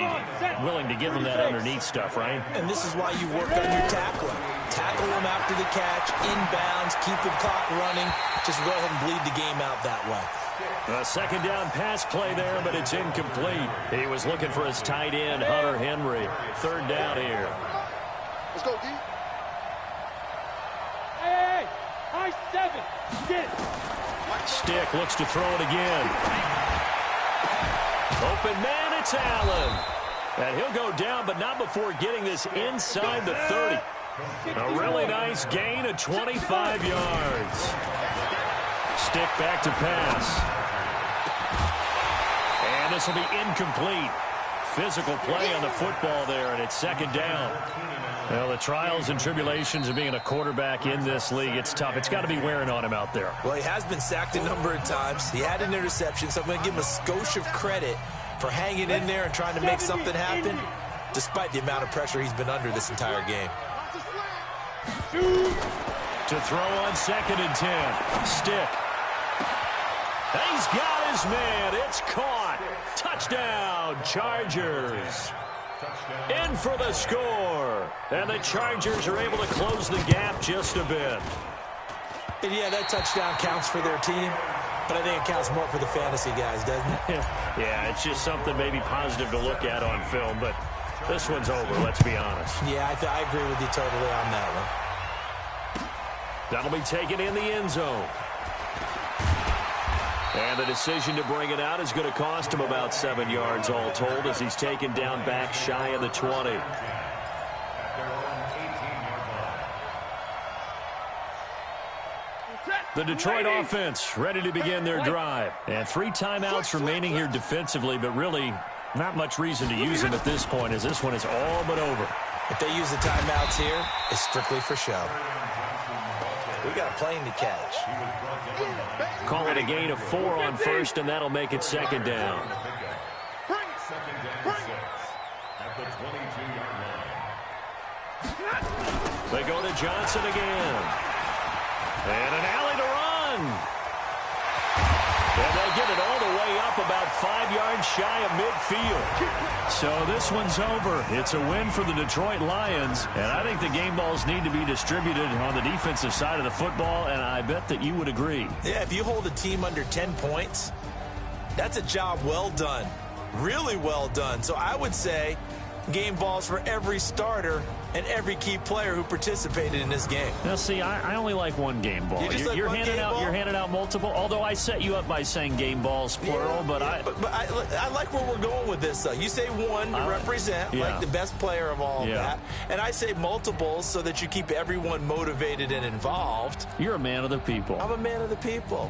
[SPEAKER 6] willing to give them that underneath stuff, right?
[SPEAKER 7] And this is why you work on your tackling. Tackle them after the catch, inbounds, keep the clock running. Just go ahead and bleed the game out that way.
[SPEAKER 6] A second down pass play there, but it's incomplete. He was looking for his tight end, Hunter Henry. Third down here.
[SPEAKER 3] Let's go, D.
[SPEAKER 8] Hey, high 7. Stick.
[SPEAKER 6] Stick looks to throw it again. Open man, it's Allen. And he'll go down, but not before getting this inside the 30. A really nice gain of 25 yards. Stick back to pass. And this will be incomplete. Physical play on the football there, and it's second down. Well, the trials and tribulations of being a quarterback in this league, it's tough. It's got to be wearing on him out there.
[SPEAKER 7] Well, he has been sacked a number of times. He had an interception, so I'm going to give him a skosh of credit for hanging in there and trying to make something happen, despite the amount of pressure he's been under this entire game.
[SPEAKER 6] To throw on 2nd and 10. Stick. He's got his man. It's caught. Touchdown, Chargers. In for the score. And the Chargers are able to close the gap just a bit.
[SPEAKER 7] And yeah, that touchdown counts for their team, but I think it counts more for the fantasy guys, doesn't it?
[SPEAKER 6] Yeah, it's just something maybe positive to look at on film, but this one's over, let's be honest.
[SPEAKER 7] Yeah, I agree with you totally on that one.
[SPEAKER 6] That'll be taken in the end zone. And the decision to bring it out is going to cost him about 7 yards all told as he's taken down back shy of the 20. The Detroit offense ready to begin their drive. And 3 timeouts remaining here defensively, but really not much reason to use them at this point as this one is all but over.
[SPEAKER 7] If they use the timeouts here, it's strictly for show. We got a plane to catch.
[SPEAKER 6] Call it a gain of 4 on first, and that'll make it second down.
[SPEAKER 1] Second down 6 at the 22-yard line.
[SPEAKER 6] They go to Johnson again. And an alley to run. And they get it all the way up about 5 yards shy of midfield. So this one's over. It's a win for the Detroit Lions. And I think the game balls need to be distributed on the defensive side of the football, and I bet that you would agree.
[SPEAKER 7] Yeah, if you hold a team under 10 points, that's a job well done. Really well done. So I would say game balls for every starter and every key player who participated in this game.
[SPEAKER 6] Now, see, I only like one game ball. You're handing out multiple. Although I set you up by saying game balls plural, yeah, but
[SPEAKER 7] I like where we're going with this. Though you say one to represent like the best player of all of that, and I say multiples so that you keep everyone motivated and involved.
[SPEAKER 6] You're a man of the people.
[SPEAKER 7] I'm a man of the people.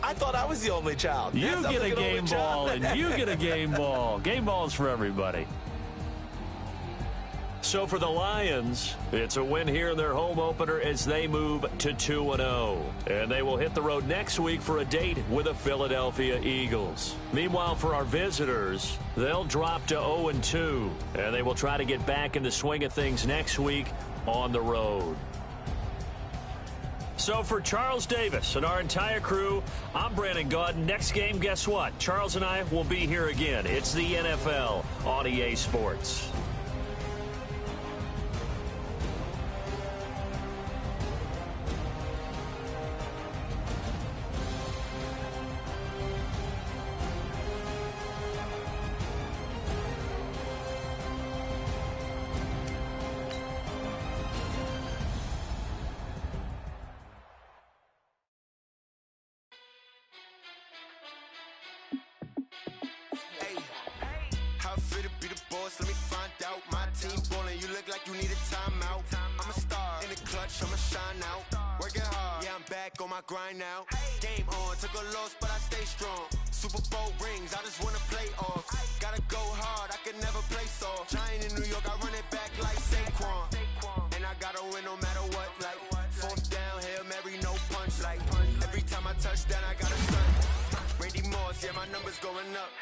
[SPEAKER 7] I thought I was the only child.
[SPEAKER 6] You get a game ball, and you get a game ball. Game balls for everybody. So for the Lions, it's a win here in their home opener as they move to 2-0. And they will hit the road next week for a date with the Philadelphia Eagles. Meanwhile, for our visitors, they'll drop to 0-2. And they will try to get back in the swing of things next week on the road. So for Charles Davis and our entire crew, I'm Brandon Gaudin. Next game, guess what? Charles and I will be here again. It's the NFL on EA Sports.
[SPEAKER 9] Grind now. Game on, took a loss, but I stay strong. Super Bowl rings, I just wanna play off. Gotta go hard, I can never play soft. Giant in New York, I run it back like Saquon. And I gotta win no matter what. Like fourth down, Hail Mary, no punch. Like every time I touch down, I gotta stunt. Randy Moss, yeah, my numbers going up.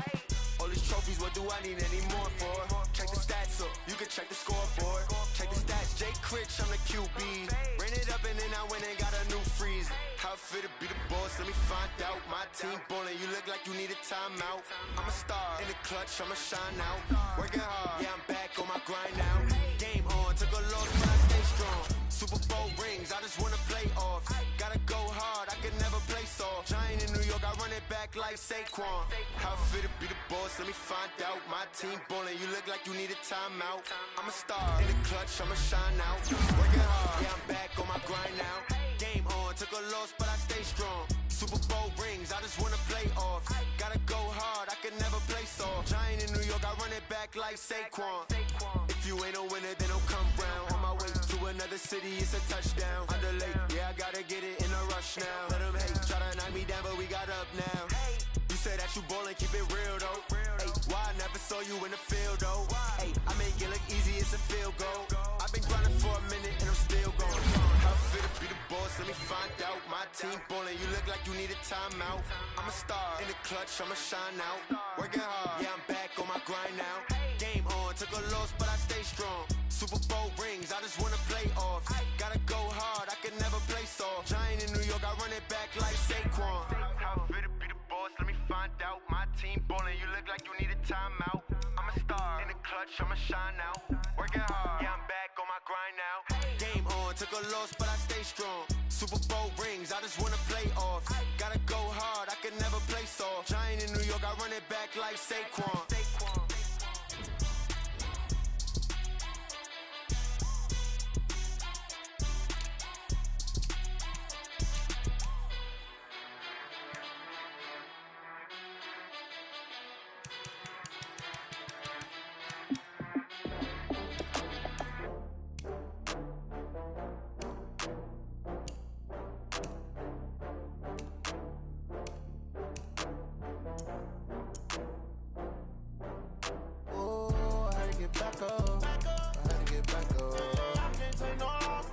[SPEAKER 9] All these trophies, what do I need any more for? Check the stats up, you can check the scoreboard. Check the stats, Jake Critch, I'm the QB. Ran it up and then I went and got a new freeze. How fit to be the boss, let me find out. My team ballin', you look like you need a timeout. I'm a star, in the clutch, I'ma shine out. Working hard, yeah, I'm back on my grind now. Game on, took a loss, but I stay strong. Super Bowl rings, I just wanna play off. Gotta go hard, I can never play soft. Giant in New York, I run it back like Saquon. How fit to be the boss, let me find out. My team ballin', you look like you need a timeout. I'm a star, in the clutch, I'ma shine out. Working hard, yeah, I'm back on my grind now. Game on, took a loss, but I stay strong. Super Bowl rings, I just wanna play off. Gotta go hard, I can never play soft. Giant in New York, I run it back like Saquon. If you ain't a winner, then don't come round. On my way to another city, it's a touchdown. Under late, yeah, I gotta get it in a rush now. Let them hate, try to knock me down, but we got up now. You say that you ballin', keep it real though. Hey, why I never saw you in the field though? Hey, I make it look easy, it's a field goal. I've been grinding for a minute and I'm still going. How fit to be the boss, let me find out. My team ballin', you look like you need a timeout. I'm a star, in the clutch, I'ma shine out. Working hard, yeah, I'm back on my grind now. Game on, took a loss, but I stay strong. Super Bowl rings, I just wanna play off. Gotta go hard, I can never play soft. Giant in New York, I run it back like Saquon. How fit to be the boss, let me find out. My team ballin', you look like you need a timeout. I'm a star, in the clutch, I'ma shine out. Working hard, yeah, I'm back on my grind now. Game on, took a loss, but I stay strong. Super Bowl rings, I just wanna play off. Gotta go hard, I can never play soft. Giant in New York, I run it back like Saquon.
[SPEAKER 10] Back up. I had to get back up. I can't take no loss.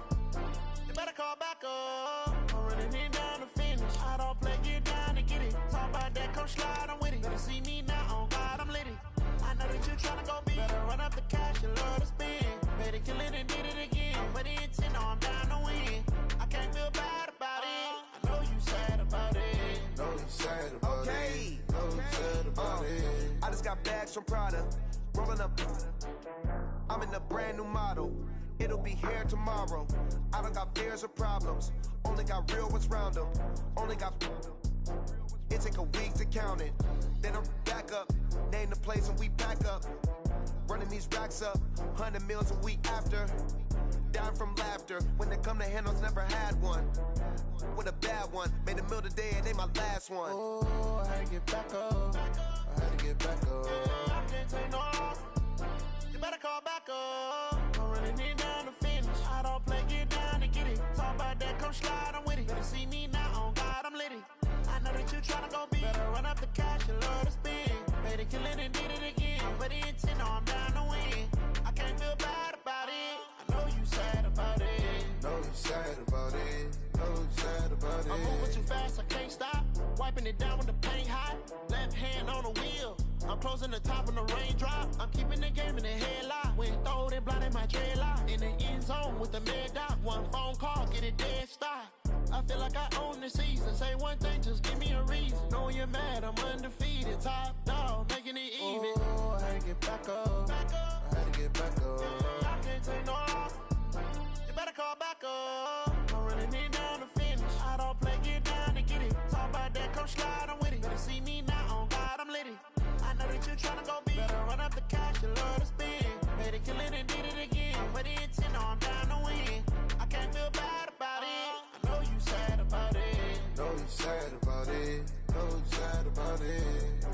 [SPEAKER 10] You better call back up. I'm running it down to finish. I don't play, get down to get it. Talk about that, come slide, I'm with it. Better see me now, on God, I'm litty. I know that you tryna go big. Better run up the cash, you love to spend. Better kill it and did it again. But the intent, no, I'm down to win. I can't feel bad about it. I know you sad about it.
[SPEAKER 11] Know you sad about it. Know you sad about it.
[SPEAKER 12] I just got bags from Prada. Rolling up, I'm in a brand new model. It'll be here tomorrow. I don't got fears or problems. Only got real ones round them. Only got. It take a week to count it. Then I'm back up. Name the place and we pack up. Running these racks up. 100 meals a week after. Down from laughter. When they come to handles, never had one. With a bad one. Made a meal today and they my last one.
[SPEAKER 10] Oh, I had to get back up. I had to get back up. I can't take no loss. You better call back up. I'm running it down to finish. I don't play, get down to get it. Talk about that, come slide, I'm with it. Better see me now, on God, I'm litty. I know that you tryna go big. Better run up the cash, you love to spend. Better kill it and did it again. But the intent, no, I'm down to win. I can't feel bad about
[SPEAKER 2] about it.
[SPEAKER 10] I'm moving too fast, I can't stop. Wiping it down when the paint hot. Left hand on the wheel. I'm closing the top when the raindrop. I'm keeping the game in the headlock. When throwed and blinded my dreadlock. In the end zone with the mad dot. One phone call, get it dead stop. I feel like I own the season. Say one thing, just give me a reason. Knowing you're mad, I'm undefeated. Top dog, making it even.
[SPEAKER 2] Oh, I had to get back up. I had to get back up.
[SPEAKER 10] I can't take no loss. You better call back up. I'm running it down to finish. I don't play, get down to get it. Talk about that, come slide, I'm with it. Better see me now, on God, I'm litty. I know that you're trying to go big. Better run up the cash, you love to spend. Made it, kill it, and did it again. I'm with the intent, no, I'm down to win. I can't feel bad about it. I know you sad about it.
[SPEAKER 2] Know you sad about it. Know you sad about it.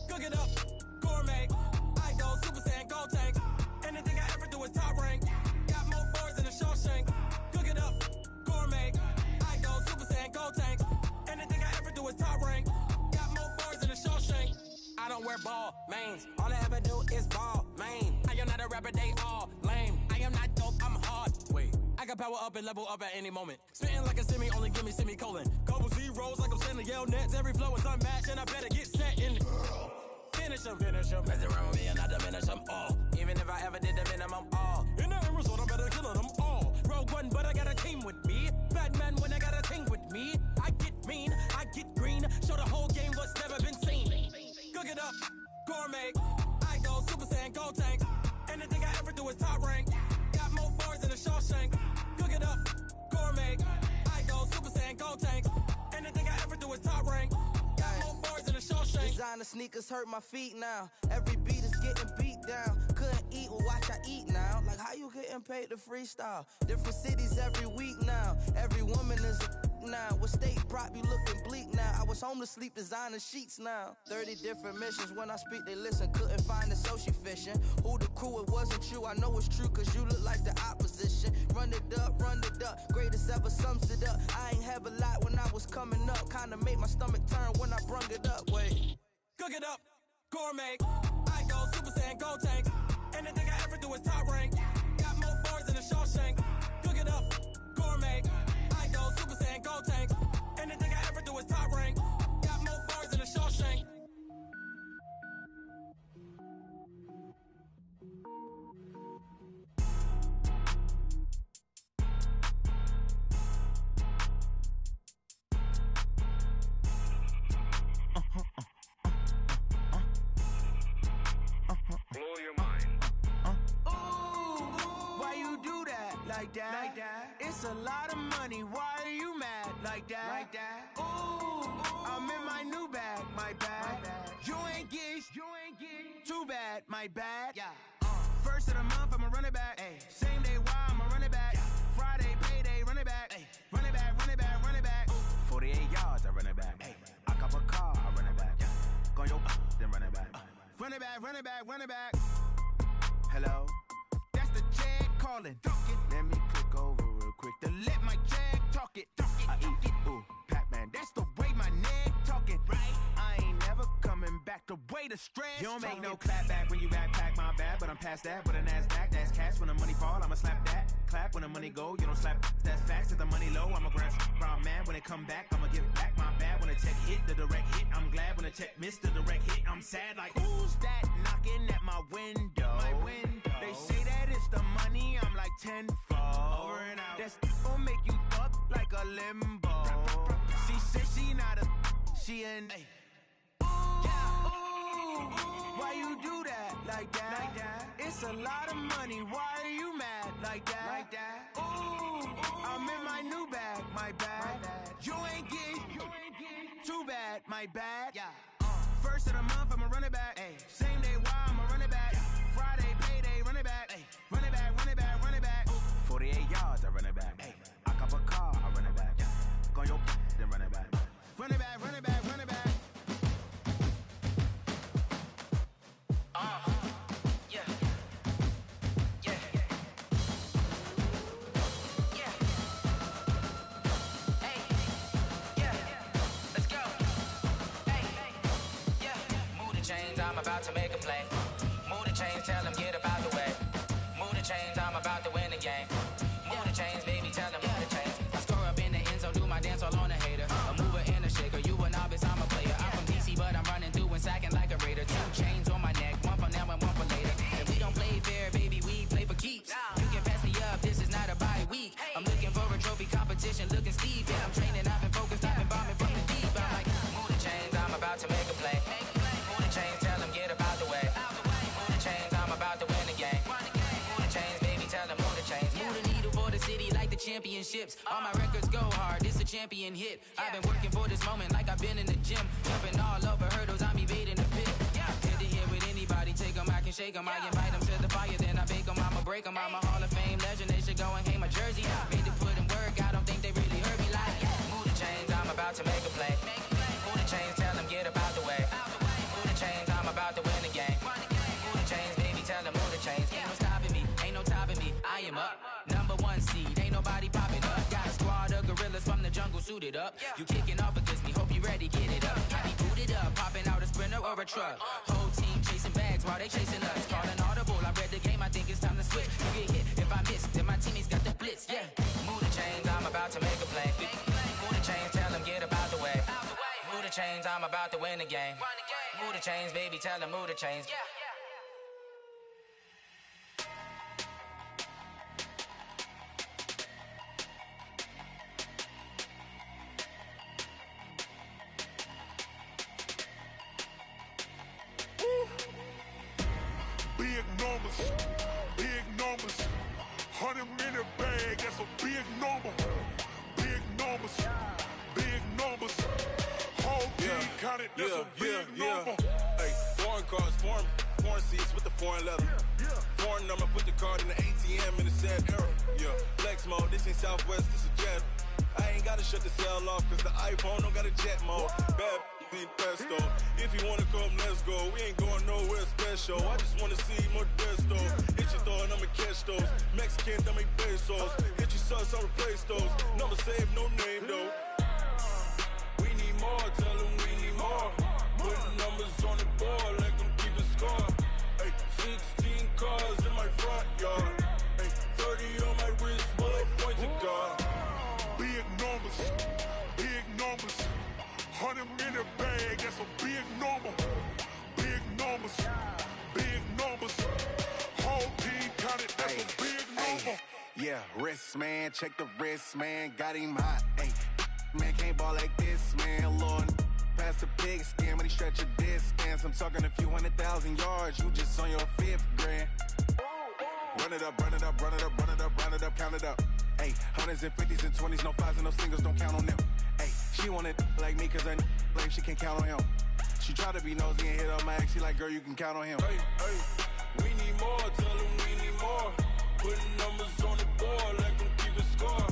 [SPEAKER 4] Cook it up, gourmet. I go Super Saiyan, gold tank. Anything I ever do is top rank. Got more boards than a Shawshank. Cook it up, gourmet. I go Super Saiyan, gold tank. Anything I ever do is top rank. Got more boards than a Shawshank. I don't wear ball mains. All I ever do is ball main. I am not a rapper, they all lame. I am not dope, I'm hard. Wait, I can power up and level up at any moment. Spitting like a semi, only give me semicolon. Couple zeros like I'm sending yell nets. Every flow is unmatched and I better get set in. Finish them. Mess around with me and I diminish them all. Even if I ever did the minimum all. In the end result, I'm better killing them all. Rogue One, but I got a team with me. Batman when I got a team with me. I get mean, I get green. Show the whole game what's never been seen. Cook it up, gourmet. I go Super Saiyan, gold tank. Anything I ever do is top rank. Got more bars than a Shawshank. Cook it up, gourmet. I go Super Saiyan, gold tank. Anything I ever do is top rank. Got more bars than a Shawshank.
[SPEAKER 13] Designer sneakers hurt my feet now. Every beat is getting beat down. Couldn't eat, well watch I eat now. Like how you getting paid to freestyle? Different cities every week now. Every woman is a now. What state prop you looking bleak now? I was home to sleep designer sheets now. 30 different missions. When I speak they listen. Couldn't find the social fishing. Who the crew, it wasn't you. I know it's true cause you look like the opposition. Run it up. Greatest ever sums it up. I ain't have a lot when I was coming up. Kinda made my stomach turn when I brung it up. Wait.
[SPEAKER 4] Cook it up, gourmet. I go Super Saiyan, gold tank. Anything I ever do is top rank. Got more bars than a Shawshank. Cook it up, gourmet. I go Super Saiyan, gold tank. Anything I ever do is top rank. Got more bars than a Shawshank.
[SPEAKER 3] Blow your mind.
[SPEAKER 12] Why you do that? Like that? It's a lot of money. Why are you mad? Like that? Ooh, I'm in my new bag. My bad. You ain't get. Too bad. My bad. Yeah. First of the month, I'ma run it back. Ay. Same day, why I'ma run it back. Friday, payday, run it back. Ay. Run it back. 48 yards, I run it back. Ay. I cop a car, I run it back. Go your then run it back. Run it back. Hello? That's the Jag calling. Let me click over real quick to let my Jag talk it. I eat it. Ooh, Pac-Man, that's the way my neck talking. Right? I ain't never coming back the way the stress. You don't make no clap back when you backpack my bad, but I'm past that. With a NASDAQ, that's cash. When the money fall, I'ma slap that. Clap when the money go, you don't slap. That's facts. If the money low, I'ma grab brown man. When it come back, I'ma give back my bad. When the check hit, the direct hit. I'm glad when the check missed the direct hit. I'm sad like, who's that knocking at my window? They say that it's the money, I'm like tenfold. Over and out. That's gon' make you up like a limbo. She said she not a, she an. Why you do that? Like that? It's a lot of money. Why are you mad? Like that? Ooh, I'm in my new bag. My bad. You ain't get. Too bad. My bad. Yeah. First of the month, I'ma run it back. Ay. Same day, why I'ma run it back. Friday, payday, run it back. Ay. Run it back. 48 yards, I run it back. Ay. I cop a
[SPEAKER 14] chains, I'm about to win the game. Move the chains, baby, tell them move the chains. I score up in the end zone, do my dance all on a hater. A mover and a shaker, you a novice, I'm a player. I'm from DC, but I'm running through and sacking like a raider. 2 chains on my neck, one for now and one for later. If we don't play fair, baby, we play for keeps. You can pass me up, this is not a bye week. I'm looking for a trophy competition, looking steep. Yeah, I'm training, I've been focused, I've been bombing from the deep. I'm like, move the chains, I'm about to make a play. Move the chains, tell them get about the way. Move the chains, I'm about to win the game. Move the chains, baby, tell them move the chains. Move the needle for the city like the championships. All my records go hard, this a champion hit. I've been working for this moment like I've been in the gym. Jumping all over hurdles, I'm evading the pit. Head to head with anybody, take them, I can shake them. I invite them to the fire, then I bake them, I'ma break them. I'm a Hall of Fame legend, they should go and hang my jersey. Made to put in work, I don't think they really heard me like. Move the chains, I'm about to make a play. Move the chains, tell them get about the way. Move the chains, I'm about to win the game. Move the chains, baby, tell them move the chains. Ain't no stopping me, ain't no topping me, I am up. Number 1 seed, ain't nobody popping up. Got a squad of gorillas from the jungle suited up. You kicking off against me, hope you ready, get it up. I be booted up, popping out a sprinter or a truck. Whole team chasing bags while they chasing us. Calling audible, I read the game, I think it's time to switch. You get hit if I miss, then my teammates got the blitz, yeah. Move the chains, I'm about to make a play. Move the chains, tell them get about the way. Move the chains, I'm about to win the game. Move the chains, baby, tell them move the chains.
[SPEAKER 15] Big numbers, big numbers. 100 minute bag, that's a big number. Big numbers, big numbers. Whole team counted, that's a big number.
[SPEAKER 16] Hey, foreign cars, foreign seats with the foreign leather. Foreign number, put the card in the ATM in a sad era. Yeah, flex mode, this ain't Southwest, this is Jet. I ain't gotta shut the cell off, cause the iPhone don't got a jet mode. Bad need pesto. If you wanna come, let's go. We ain't going nowhere special. I just wanna see more desto. Hit your thought, I'ma catch those. Mexican, I make pesos. Hit your sus, I'll replace those. Number save, no name though. We need more, tell them we need more. Putting numbers on the board, let them keep a score. Hey, 16 cars in my front yard. Hey, 30 on my wrist, bullet pointed guard.
[SPEAKER 15] Big numbers, big numbers. 100 minute bag, that's a big number. Big numbers, big numbers. Whole team counted, that's a big number.
[SPEAKER 17] Yeah, wrist man, check the wrist man, got him hot. Ay, man can't ball like this, man. Lord, past the pig skin when he stretch a distance. I'm talking a few 100,000 yards, you just on your 5th grand. Run it up, run it up, run it up, run it up, run it up, count it up. Ay, 100s and 50s and 20s, no 5s and no singles, don't count on them. Ay, she wanted like me cause her like she can count on him. She tried to be nosy and hit up my ex, she like, girl, you can count on him.
[SPEAKER 16] Hey, hey, we need more, tell them we need more. Putting numbers on the board, let them keep a score.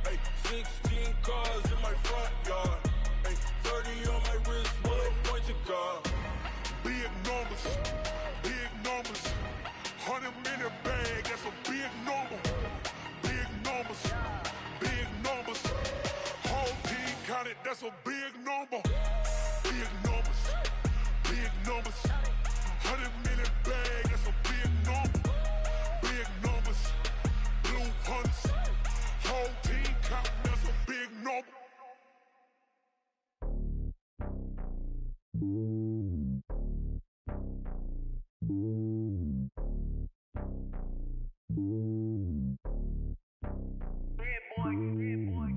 [SPEAKER 16] Hey, 16 cars in my front yard. Hey, 30 on my wrist, bullet pointed guard.
[SPEAKER 15] Big numbers, big numbers. 100 minute bag, that's a big number. Big numbers, big numbers. Whole team counted, that's a big number. Big numbers, big numbers. 100 minute bag, that's a big number. Big numbers, blue hunts. Whole team counting, that's a big number.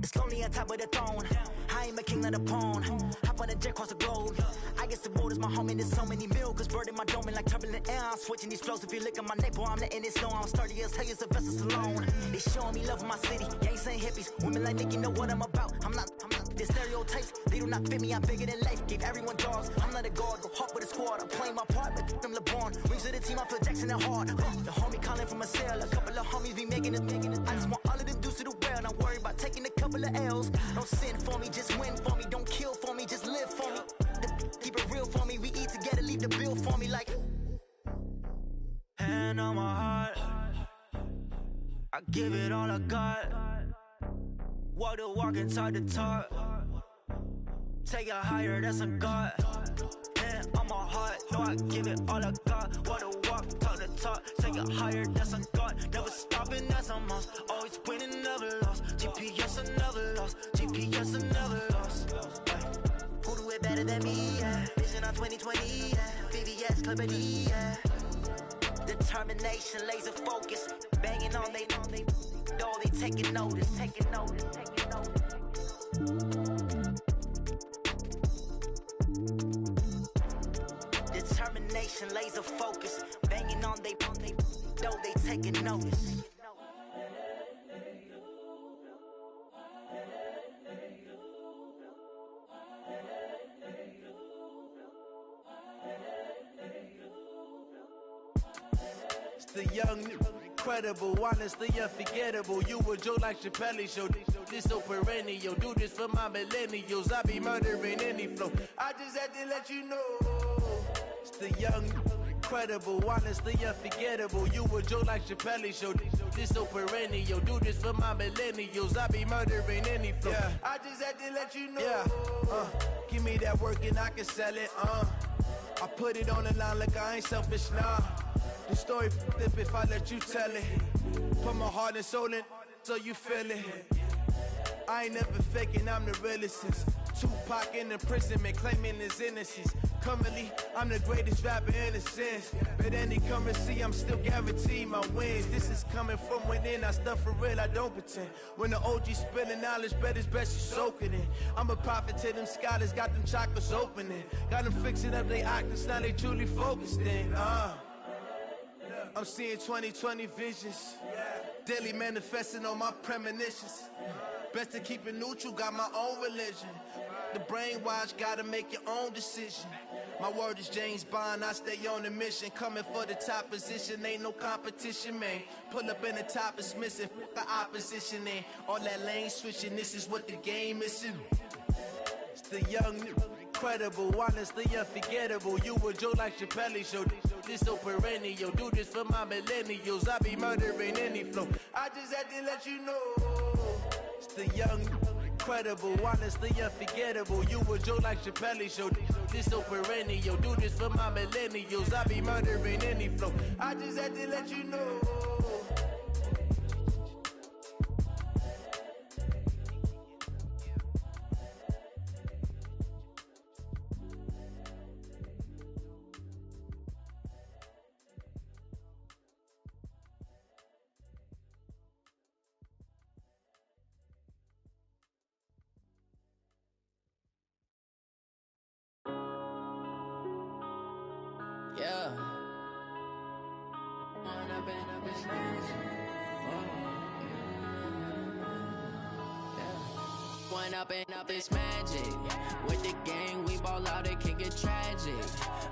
[SPEAKER 18] It's lonely on top of the throne. I am a king of the pawn. Hop on a jet across the globe. I guess the road is my home and there's so many milkers. Bird in my dome and like turbulent air. I'm switching these flows. If you look at my neck, boy, I'm letting it slow. I'm sturdy as hell as a vessel alone. They showing me love in my city. Gangs saying hippies. Women like Nick, you know what I'm about. I'm not. The stereotypes, they do not fit me. I'm bigger than life. Gave everyone dogs. I'm not a guard. Go hard with a squad. I'm playing my part, but them LeBron. Wings of the team, I feel Jackson and hard. The homie calling from a cell. A couple of homies be making it. I just want all of them dudes to do well. Not worry about taking a couple of L's. Don't sin for me, just win for me. Don't kill for me, just live for me. Keep it real for me. We eat together, leave the bill for me like. Hand on my heart, I give it all I got. Walk the walk and talk the talk. Take it higher, that's a God. Man, on my heart, know I give it all I got. Wanna walk, talk the talk. Take it higher, that's a God. Never stopping, that's a must. Always winning, never lost. GPS, I never lost. GPS, I never lost. Who do it better than me? Yeah. Vision on 2020. Yeah. VVS, Clippity. Yeah. Determination, laser focus. Banging on they door, they taking notice. Taking notice. Taking notice. Determination, laser focus, banging on they though they taking notice.
[SPEAKER 19] It's the young, incredible, honestly unforgettable. You a Joe like Chappelle show. This so perennial. Do this for my millennials. I be murdering any flow. I just had to let you know. It's the young, incredible, honestly unforgettable. You a Joe like Chappelle show. This so perennial. Do this for my millennials. I be murdering any flow. Yeah. I just had to let you know. Yeah. Give me that work and I can sell it. I put it on the line like I ain't selfish, nah. The story flip if I let you tell it. Put my heart and soul in so you feel it. I ain't never faking, I'm the realest since Tupac in imprisonment, claiming his innocence. Currently, I'm the greatest rapper in a sense. But any currency, I'm still guaranteed my wins. This is coming from within, I stuff for real, I don't pretend. When the OG spilling knowledge, bet it's best you soak it in. I'm a prophet to them scholars, got them chakras opening. Got them fixing up they octaves, now they truly focused in. I'm seeing 2020 visions, daily manifesting on my premonitions. Best to keep it neutral, got my own religion. The brainwash, gotta make your own decision. My word is James Bond, I stay on a mission. Coming for the top position, ain't no competition, man. Pull up in the top, it's missing, the opposition ain't. All that lane switching, this is what the game is. It's the young, incredible, honestly unforgettable. You a Joe like Chappelle show. This so perennial. Do this for my millennials. I be murdering any flow. I just had to let you know. It's the young, incredible, honestly unforgettable. You a Joe like Chappelle show. This so perennial. Do this for my millennials. I be murdering any flow. I just had to let you know.
[SPEAKER 5] Yeah. One up and up is magic. With the gang, we ball out, it can get tragic.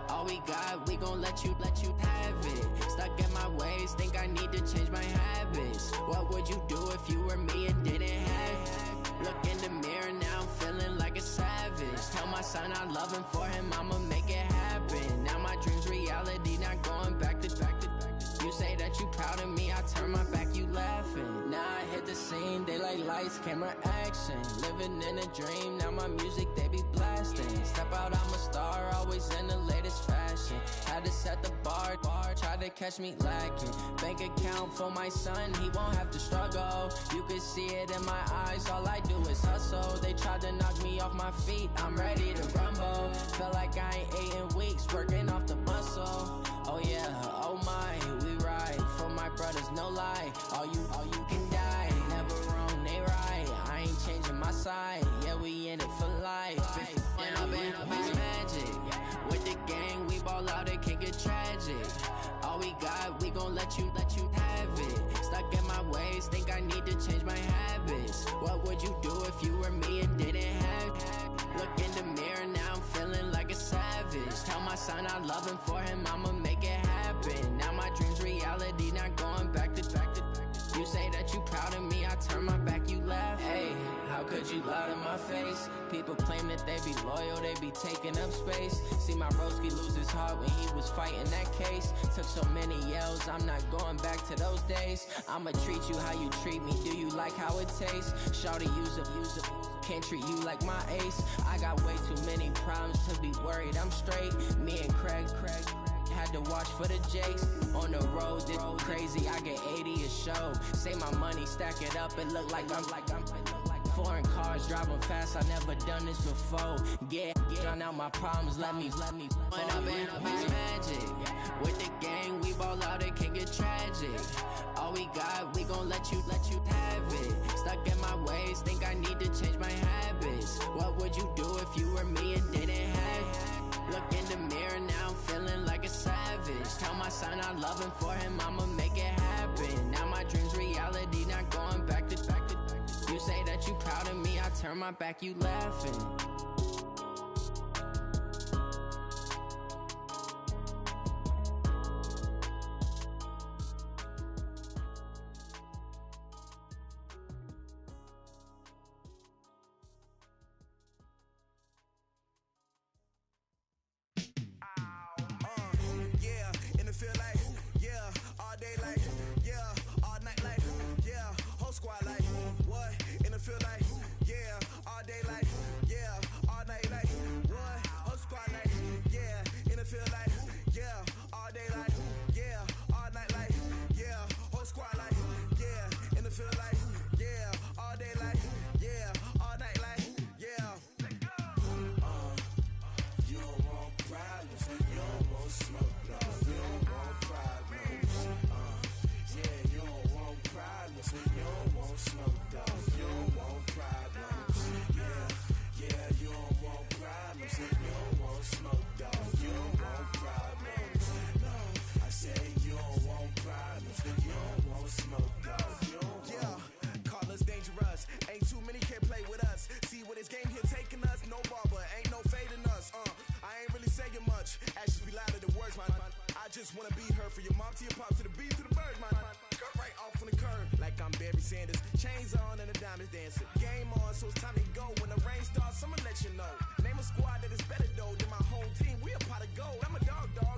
[SPEAKER 5] All we got, we gon' let you have it. Stuck in my ways, think I need to change my habits. What would you do if you were me and didn't have it? Look in the mirror, now I'm feeling like a savage. Tell my son I love him, for him I'ma make it happen. Now my dream's reality, not going back to. You say that you proud of me, I turn my back, you laughing. Now I hit the scene, they like lights, camera, action. Living in a dream, now my music, they be blasting. Step out, I'm a star, always in the latest fashion. Had to set the bar, try to catch me lacking. Bank account for my son, he won't have to struggle. You can see it in my eyes, all I do is hustle. They tried to knock me off my feet, I'm ready to rumble. Feel like I ain't ate in weeks, working off the muscle. Oh yeah, oh my, we ride for my brothers, no lie. All you can die, never wrong, they right. I ain't changing my side, yeah, we in it for life. And I've been magic. With the gang, we ball out, it can get tragic. All we got, we gon' let you have it. Stuck in my ways, think I need to change my habits. What would you do if you were me and didn't have it? Look in the mirror, now I'm feeling like a savage. Tell my son I love him, for him I'ma make it happen. Now my dream's reality, not going back to. You say that you proud of me, I turn my back, you laugh. Hey, how could you lie to my face? People claim that they be loyal, they be taking up space. See my broski lose his heart when he was fighting that case. Took so many yells, I'm not going back to those days. I'ma treat you how you treat me, do you like how it tastes? Shawty use a can't treat you like my ace. I got way too many problems to be worried. I'm straight. Me and Craig had to watch for the Jakes. On the road, this crazy. I get 80 a show. Say my money, stack it up. It look like I'm foreign cars driving fast. I never done this before. Drown out my problems. Let me. When up in it's magic. With the gang, we ball out. It can get tragic. All we got, we gon' let you have it. Stuck in my ways, think I need to change my habits. What would you do if you were me and didn't have it? Look in the mirror now, I'm feeling like a savage. Tell my son I love him, for him I'ma make it happen. Now my dream's reality, not going back to. You say that you proud of me, I turn my back, you laughing.
[SPEAKER 20] Name a squad that is better though than my home team. We a pot of gold. I'm a dog.